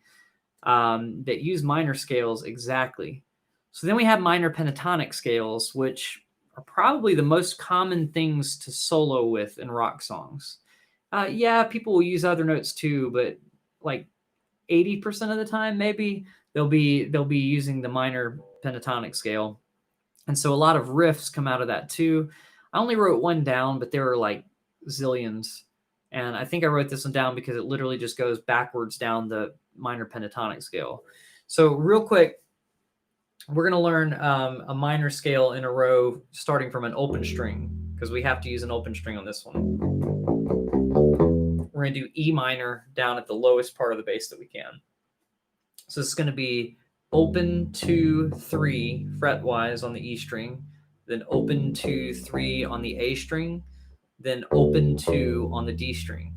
that use minor scales exactly. So then we have minor pentatonic scales, which are probably the most common things to solo with in rock songs. Yeah, people will use other notes too, but like 80% of the time, maybe they'll be using the minor pentatonic scale. And so a lot of riffs come out of that too. I only wrote one down, but there were like zillions. And I think I wrote this one down because it literally just goes backwards down the minor pentatonic scale. So real quick, we're going to learn a minor scale in a row starting from an open string, because we have to use an open string on this one. We're going to do E minor down at the lowest part of the bass that we can. So this is going to be open 2, 3 fret-wise on the E string, then open 2, 3 on the A string, then open 2 on the D string.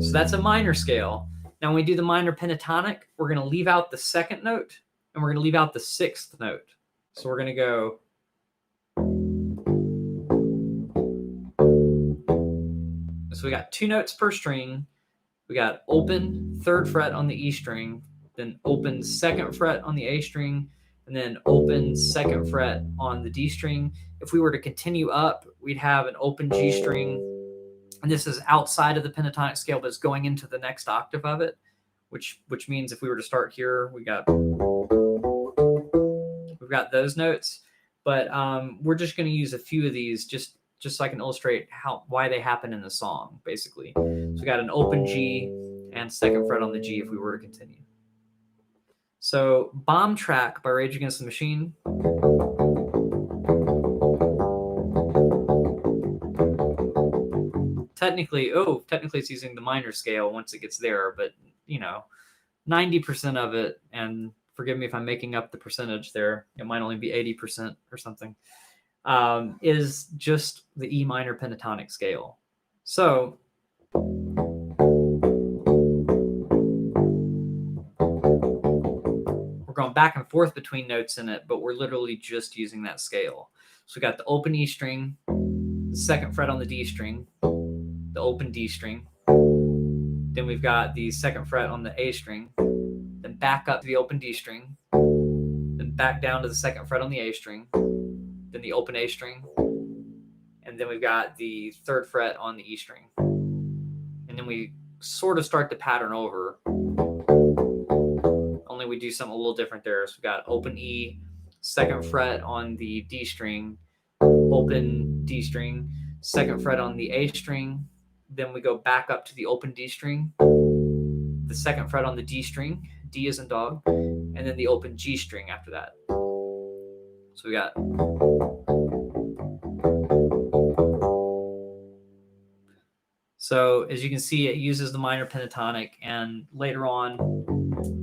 So that's a minor scale. Now when we do the minor pentatonic, we're going to leave out the 2nd note and we're going to leave out the 6th note. So we're going to go. So we got 2 notes per string. We got open 3rd fret on the E string, then open 2nd fret on the A string, and then open 2nd fret on the D string. If we were to continue up, we'd have an open G string, and this is outside of the pentatonic scale, but it's going into the next octave of it, which means if we were to start here, we've got those notes. But we're just going to use a few of these just so I can illustrate why they happen in the song, basically. So we got an open G and 2nd fret on the G if we were to continue. So Bomb Track by Rage Against the Machine. Technically it's using the minor scale once it gets there, but 90% of it, and forgive me if I'm making up the percentage there, it might only be 80% or something, is just the E minor pentatonic scale. So we're going back and forth between notes in it, but we're literally just using that scale. So we got the open E string, the 2nd fret on the D string, the open D string, then we've got the 2nd fret on the A string, then back up to the open D string, then back down to the 2nd fret on the A string, then the open A string, and then we've got the 3rd fret on the E string. And then we sort of start the pattern over, only we do something a little different there. So we've got open E, 2nd fret on the D string, open D string, 2nd fret on the A string, then we go back up to the open D string, the 2nd fret on the D string, D as in dog, and then the open G string after that. So we got. So as you can see, it uses the minor pentatonic, and later on,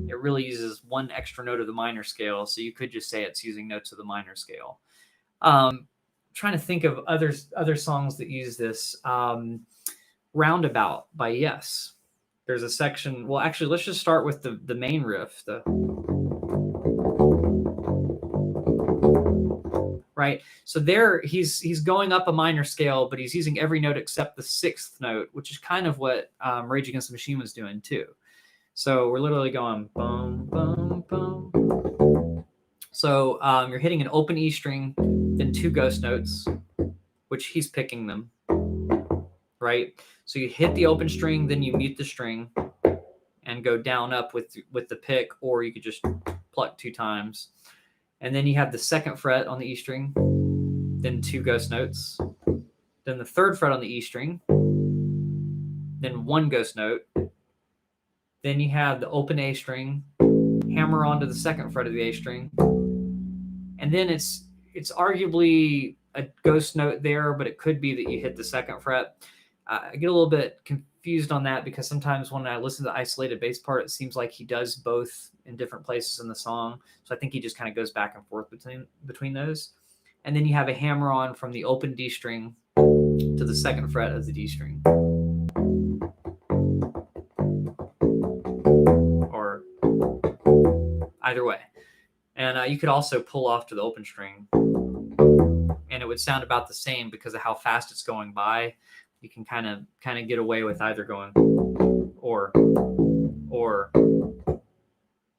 it really uses one extra note of the minor scale. So you could just say it's using notes of the minor scale. Trying to think of other songs that use this. Roundabout by Yes. There's a section. Well, actually, let's just start with the main riff. Right. So there he's going up a minor scale, but he's using every note except the 6th note, which is kind of what Rage Against the Machine was doing too. So we're literally going boom, boom, boom. So you're hitting an open E string, then 2 ghost notes, which he's picking them, right? So you hit the open string, then you mute the string and go down up with the pick, or you could just pluck 2 times. And then you have the 2nd fret on the E string, then 2 ghost notes, then the 3rd fret on the E string, then 1 ghost note. Then you have the open A string, hammer onto the 2nd fret of the A string, and then it's arguably a ghost note there, but it could be that you hit the 2nd fret. I get a little bit confused on that because sometimes when I listen to the isolated bass part, it seems like he does both in different places in the song. So I think he just kind of goes back and forth between those. And then you have a hammer on from the open D string to the 2nd fret of the D string. Or either way. And you could also pull off to the open string, and it would sound about the same because of how fast it's going by. You can kind of get away with either going or.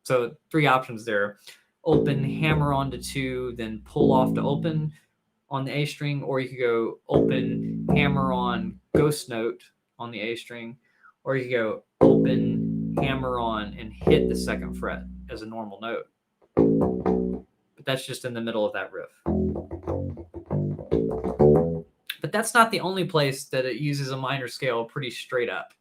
So 3 options there: open, hammer onto 2, then pull off to open on the A string, or you could go open, hammer on, ghost note on the A string, or you could go open, hammer on, and hit the 2nd fret as a normal note. But that's just in the middle of that riff. But that's not the only place that it uses a minor scale pretty straight up.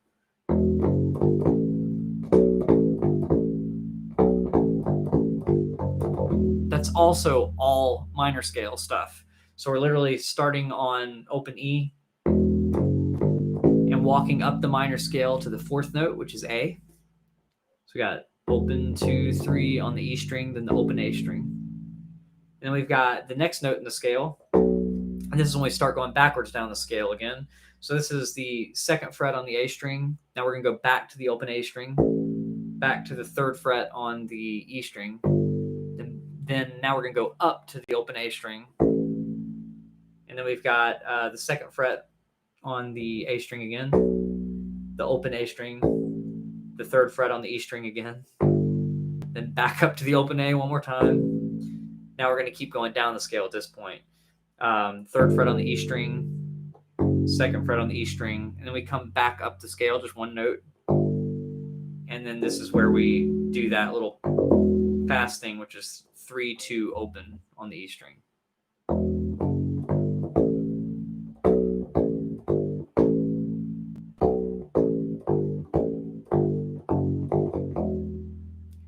That's also all minor scale stuff. So we're literally starting on open E and walking up the minor scale to the 4th note, which is A. So we got open 2, 3 on the E string, then the open A string. And then we've got the next note in the scale. And this is when we start going backwards down the scale again. So this is the 2nd fret on the A string. Now we're going to go back to the open A string, back to the 3rd fret on the E string. Then now we're going to go up to the open A string. And then we've got the 2nd fret on the A string again, the open A string, the 3rd fret on the E string again, then back up to the open A one more time. Now we're going to keep going down the scale at this point. 3rd fret on the E string, 2nd fret on the E string, and then we come back up the scale, just 1 note. And then this is where we do that little fast thing, which is 3, 2, open on the E string.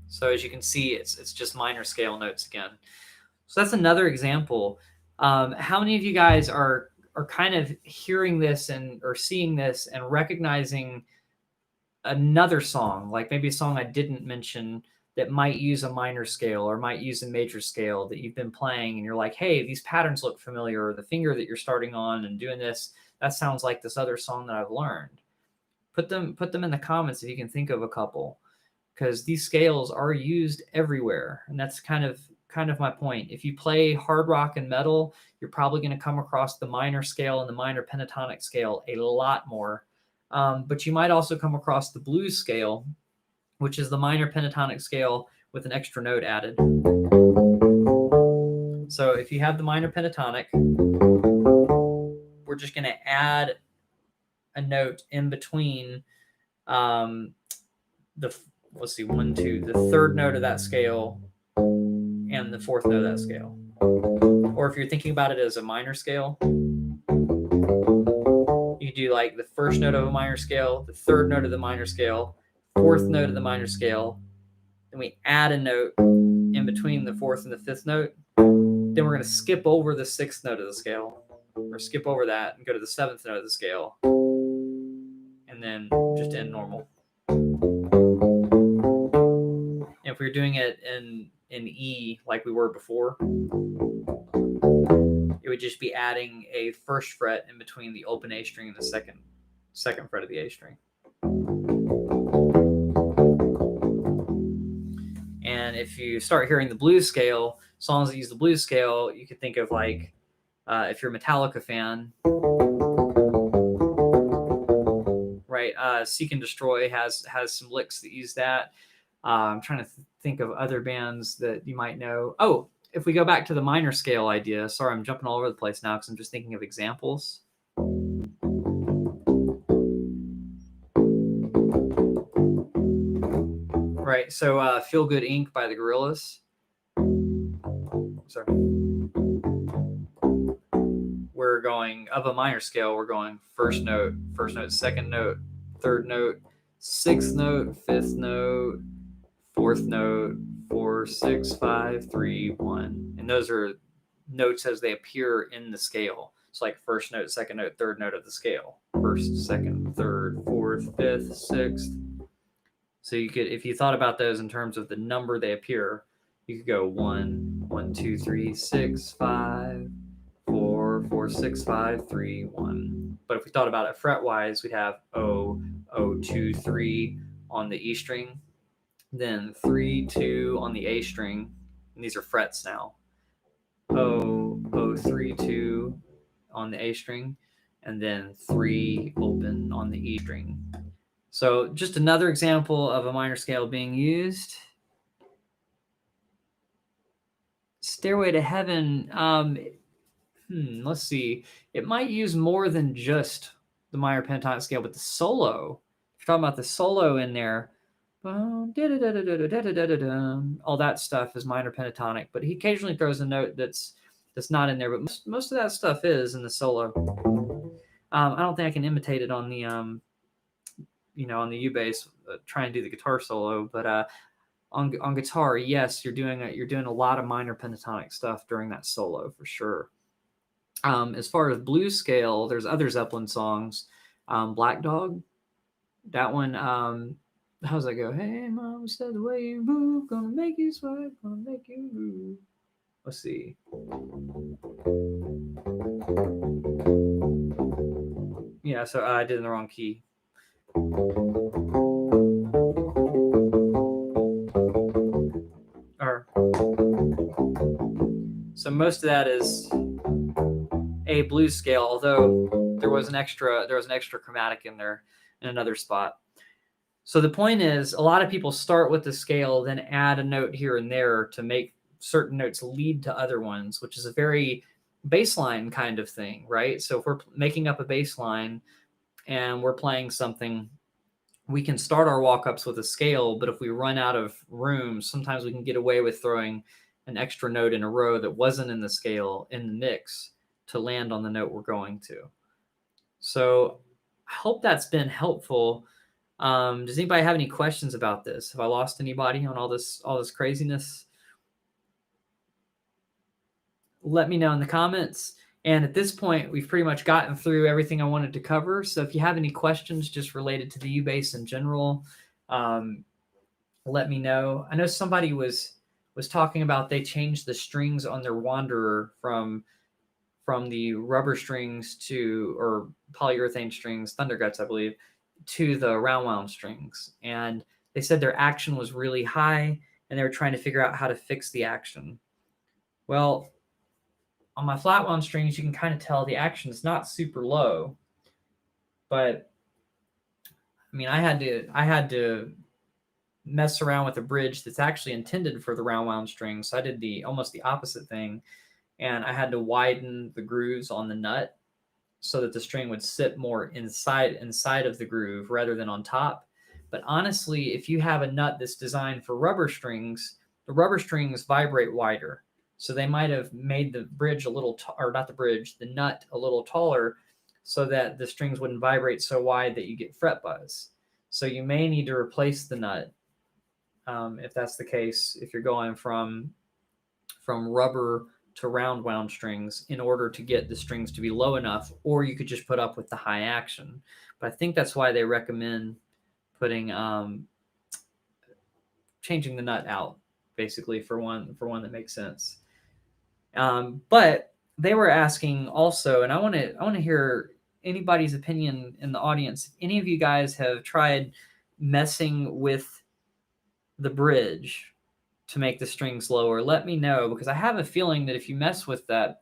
So as you can see, it's just minor scale notes again. So that's another example. How many of you guys are kind of hearing this or seeing this and recognizing another song, like maybe a song I didn't mention that might use a minor scale or might use a major scale that you've been playing, and you're like, hey, these patterns look familiar, or the finger that you're starting on and doing this, that sounds like this other song that I've learned. Put them in the comments if you can think of a couple, because these scales are used everywhere, and that's kind of my point. If you play hard rock and metal, you're probably going to come across the minor scale and the minor pentatonic scale a lot more. But you might also come across the blues scale, which is the minor pentatonic scale with an extra note added. So if you have the minor pentatonic, we're just going to add a note in between the 3rd note of that scale and the 4th note of that scale. Or if you're thinking about it as a minor scale, you do like the 1st note of a minor scale, the 3rd note of the minor scale, 4th note of the minor scale, then we add a note in between the 4th and the 5th note. Then we're going to skip over the 6th note of the scale, or skip over that and go to the 7th note of the scale, and then just end normal. And if we were doing it in E like we were before, it would just be adding a 1st fret in between the open A string and the second fret of the A string. And if you start hearing the blues scale, songs that use the blues scale, you could think of like, if you're a Metallica fan, right? Seek and Destroy has some licks that use that. I'm trying to think of other bands that you might know. Oh, if we go back to the minor scale idea, sorry, I'm jumping all over the place now because I'm just thinking of examples. Right, so Feel Good Inc. by the Gorillaz. Sorry. We're going of a minor scale, we're going first note, second note, third note, sixth note, fifth note, fourth note, 4, 6, 5, 3, 1. And those are notes as they appear in the scale. It's like first note, second note, third note of the scale. First, second, third, fourth, fifth, sixth. So you could, if you thought about those in terms of the number they appear, you could go 1, 1, 2, 3, 6, 5, 4, 4, 6, 5, 3, 1. But if we thought about it fret-wise, we'd have O, O, 2, 3 on the E string, then 3, 2 on the A string, and these are frets now. O, O, 3, 2 on the A string, and then 3 open on the E string. So just another example of a minor scale being used. Stairway to Heaven, let's see. It might use more than just the minor pentatonic scale, but the solo. If you're talking about the solo in there, all that stuff is minor pentatonic, but he occasionally throws a note that's not in there, but most of that stuff is in the solo. I don't think I can imitate it on the on the U bass, try and do the guitar solo, but on guitar, yes, you're doing a lot of minor pentatonic stuff during that solo for sure. As far as blues scale, there's other Zeppelin songs. Black Dog, that one. How does that go? Hey, mom said the way you move, gonna make you sweat, gonna make you move. Let's see. Yeah, so I did it in the wrong key. So most of that is a blues scale, although there was an extra chromatic in there in another spot. So the point is, a lot of people start with the scale, then add a note here and there to make certain notes lead to other ones, which is a very bass line kind of thing, right? So if we're making up a bass line and we're playing something, we can start our walk-ups with a scale, but if we run out of room, sometimes we can get away with throwing an extra note in a row that wasn't in the scale in the mix to land on the note we're going to. So I hope that's been helpful. Does anybody have any questions about this? Have I lost anybody on all this craziness? Let me know in the comments. And at this point, we've pretty much gotten through everything I wanted to cover. So if you have any questions just related to the U-bass in general, let me know. I know somebody was talking about they changed the strings on their Wanderer from the rubber strings or polyurethane strings, Thunderguts, I believe, to the round wound strings. And they said their action was really high and they were trying to figure out how to fix the action. Well, on my flat wound strings, you can kind of tell the action is not super low, but I mean, I had to mess around with a bridge that's actually intended for the round wound strings. So I did almost the opposite thing, and I had to widen the grooves on the nut so that the string would sit more inside of the groove rather than on top. But honestly, if you have a nut that's designed for rubber strings, the rubber strings vibrate wider. So they might have made the bridge the nut a little taller so that the strings wouldn't vibrate so wide that you get fret buzz. So you may need to replace the nut if that's the case, if you're going from rubber to round wound strings in order to get the strings to be low enough, or you could just put up with the high action. But I think that's why they recommend putting changing the nut out basically for one that makes sense. But they were asking also, and I want to hear anybody's opinion in the audience. If any of you guys have tried messing with the bridge to make the strings lower, let me know, because I have a feeling that if you mess with the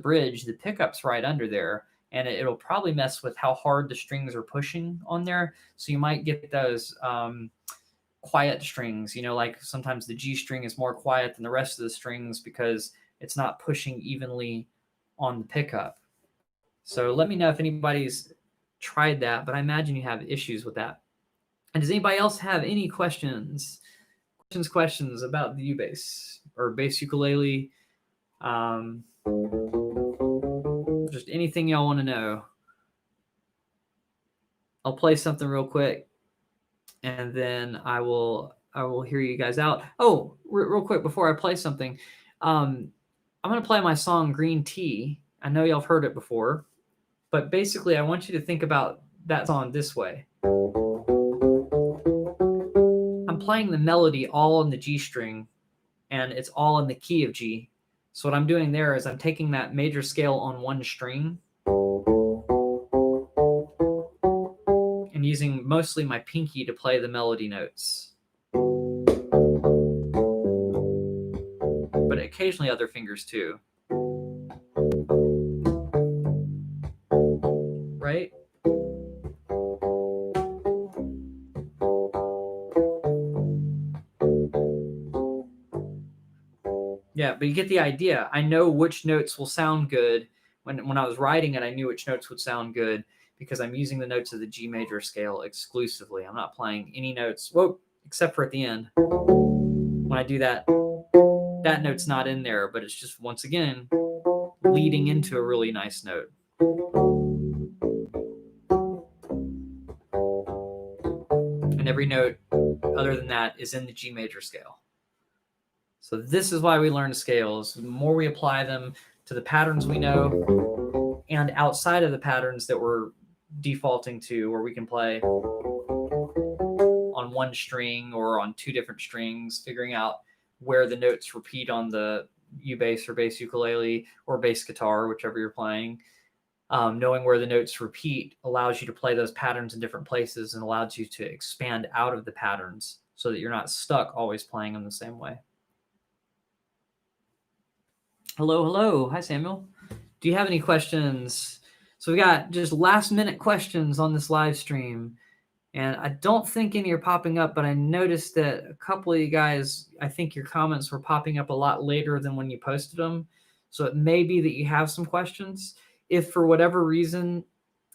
bridge, the pickup's right under there, and it'll probably mess with how hard the strings are pushing on there. So you might get those quiet strings, you know, like sometimes the G string is more quiet than the rest of the strings because it's not pushing evenly on the pickup. So let me know if anybody's tried that, but I imagine you have issues with that. And does anybody else have any questions about the U-bass or bass ukulele? Just anything y'all want to know. I'll play something real quick, and then I will hear you guys out. Oh, real quick before I play something, I'm gonna play my song Green Tea. I know y'all have heard it before, but basically I want you to think about that song this way. I'm playing the melody all on the G string, and it's all in the key of G. So what I'm doing there is I'm taking that major scale on one string and using mostly my pinky to play the melody notes, but occasionally other fingers too. Right? Yeah, but you get the idea. I know which notes will sound good. When I was writing it, I knew which notes would sound good because I'm using the notes of the G major scale exclusively. I'm not playing any notes, well, except for at the end. When I do that, that note's not in there, but it's just, once again, leading into a really nice note. And every note other than that is in the G major scale. So this is why we learn scales. The more we apply them to the patterns we know and outside of the patterns that we're defaulting to, where we can play on one string or on two different strings, figuring out where the notes repeat on the U-bass or bass ukulele or bass guitar, whichever you're playing. Knowing where the notes repeat allows you to play those patterns in different places and allows you to expand out of the patterns so that you're not stuck always playing them the same way. Hello, hello. Hi, Samuel. Do you have any questions? So we got just last minute questions on this live stream. And I don't think any are popping up, but I noticed that a couple of you guys, I think your comments were popping up a lot later than when you posted them. So it may be that you have some questions. If for whatever reason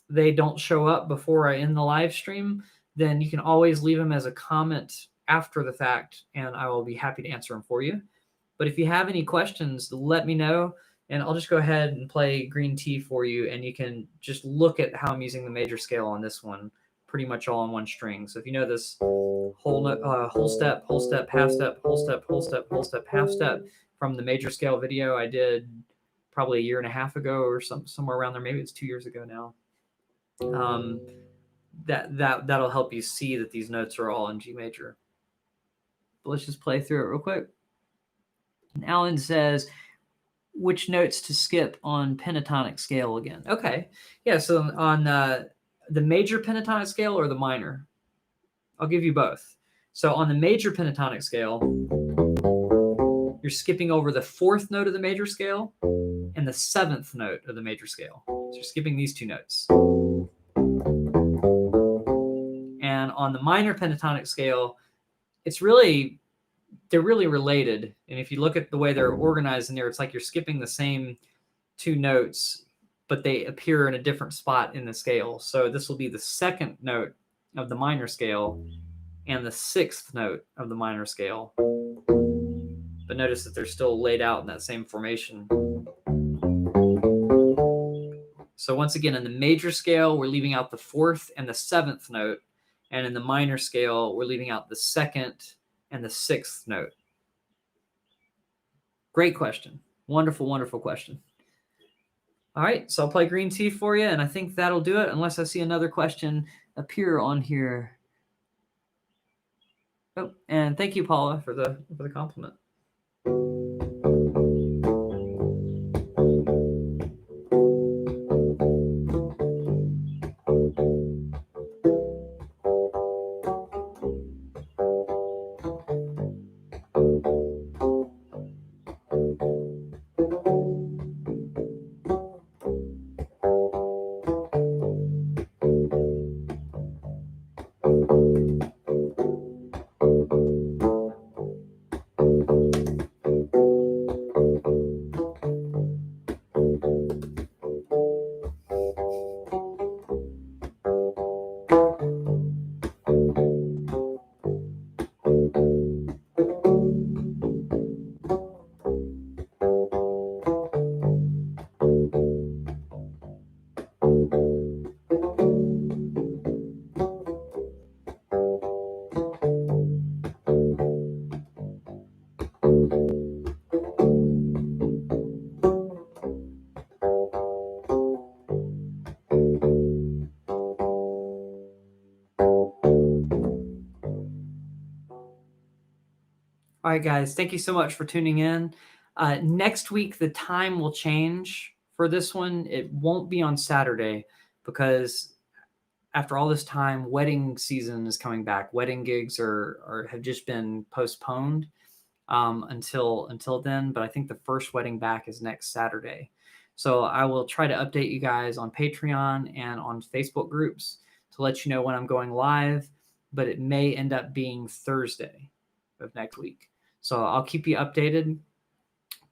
they don't show up before I end the live stream, then you can always leave them as a comment after the fact, and I will be happy to answer them for you. But if you have any questions, let me know, and I'll just go ahead and play Green Tea for you, and you can just look at how I'm using the major scale on this one, pretty much all on one string. So if you know this whole step, half step, whole step, whole step, half step from the major scale video I did probably a year and a half ago or somewhere around there, maybe it's 2 years ago now. That'll help you see that these notes are all in G major. But let's just play through it real quick. And Alan says, which notes to skip on pentatonic scale again? Okay. Yeah, so on the major pentatonic scale or the minor? I'll give you both. So on the major pentatonic scale, you're skipping over the fourth note of the major scale and the seventh note of the major scale. So you're skipping these two notes. And on the minor pentatonic scale, they're really related. And if you look at the way they're organized in there, it's like you're skipping the same two notes, but they appear in a different spot in the scale. So this will be the second note of the minor scale and the sixth note of the minor scale. But notice that they're still laid out in that same formation. So once again, in the major scale, we're leaving out the fourth and the seventh note. And in the minor scale, we're leaving out the second and the sixth note. Great question. Wonderful, wonderful question. All right, so I'll play Green Tea for you, and I think that'll do it, unless I see another question appear on here. Oh, and thank you, Paula, for the compliment. All right, guys, thank you so much for tuning in. Next week, the time will change for this one. It won't be on Saturday because after all this time, wedding season is coming back. Wedding gigs are have just been postponed until then. But I think the first wedding back is next Saturday. So I will try to update you guys on Patreon and on Facebook groups to let you know when I'm going live. But it may end up being Thursday of next week. So I'll keep you updated.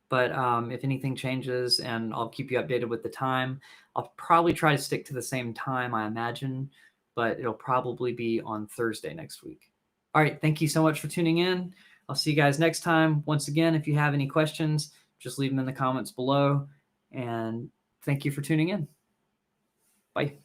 But if anything changes, and I'll keep you updated with the time. I'll probably try to stick to the same time, I imagine, but it'll probably be on Thursday next week. All right, thank you so much for tuning in. I'll see you guys next time. Once again, if you have any questions, just leave them in the comments below. And thank you for tuning in. Bye.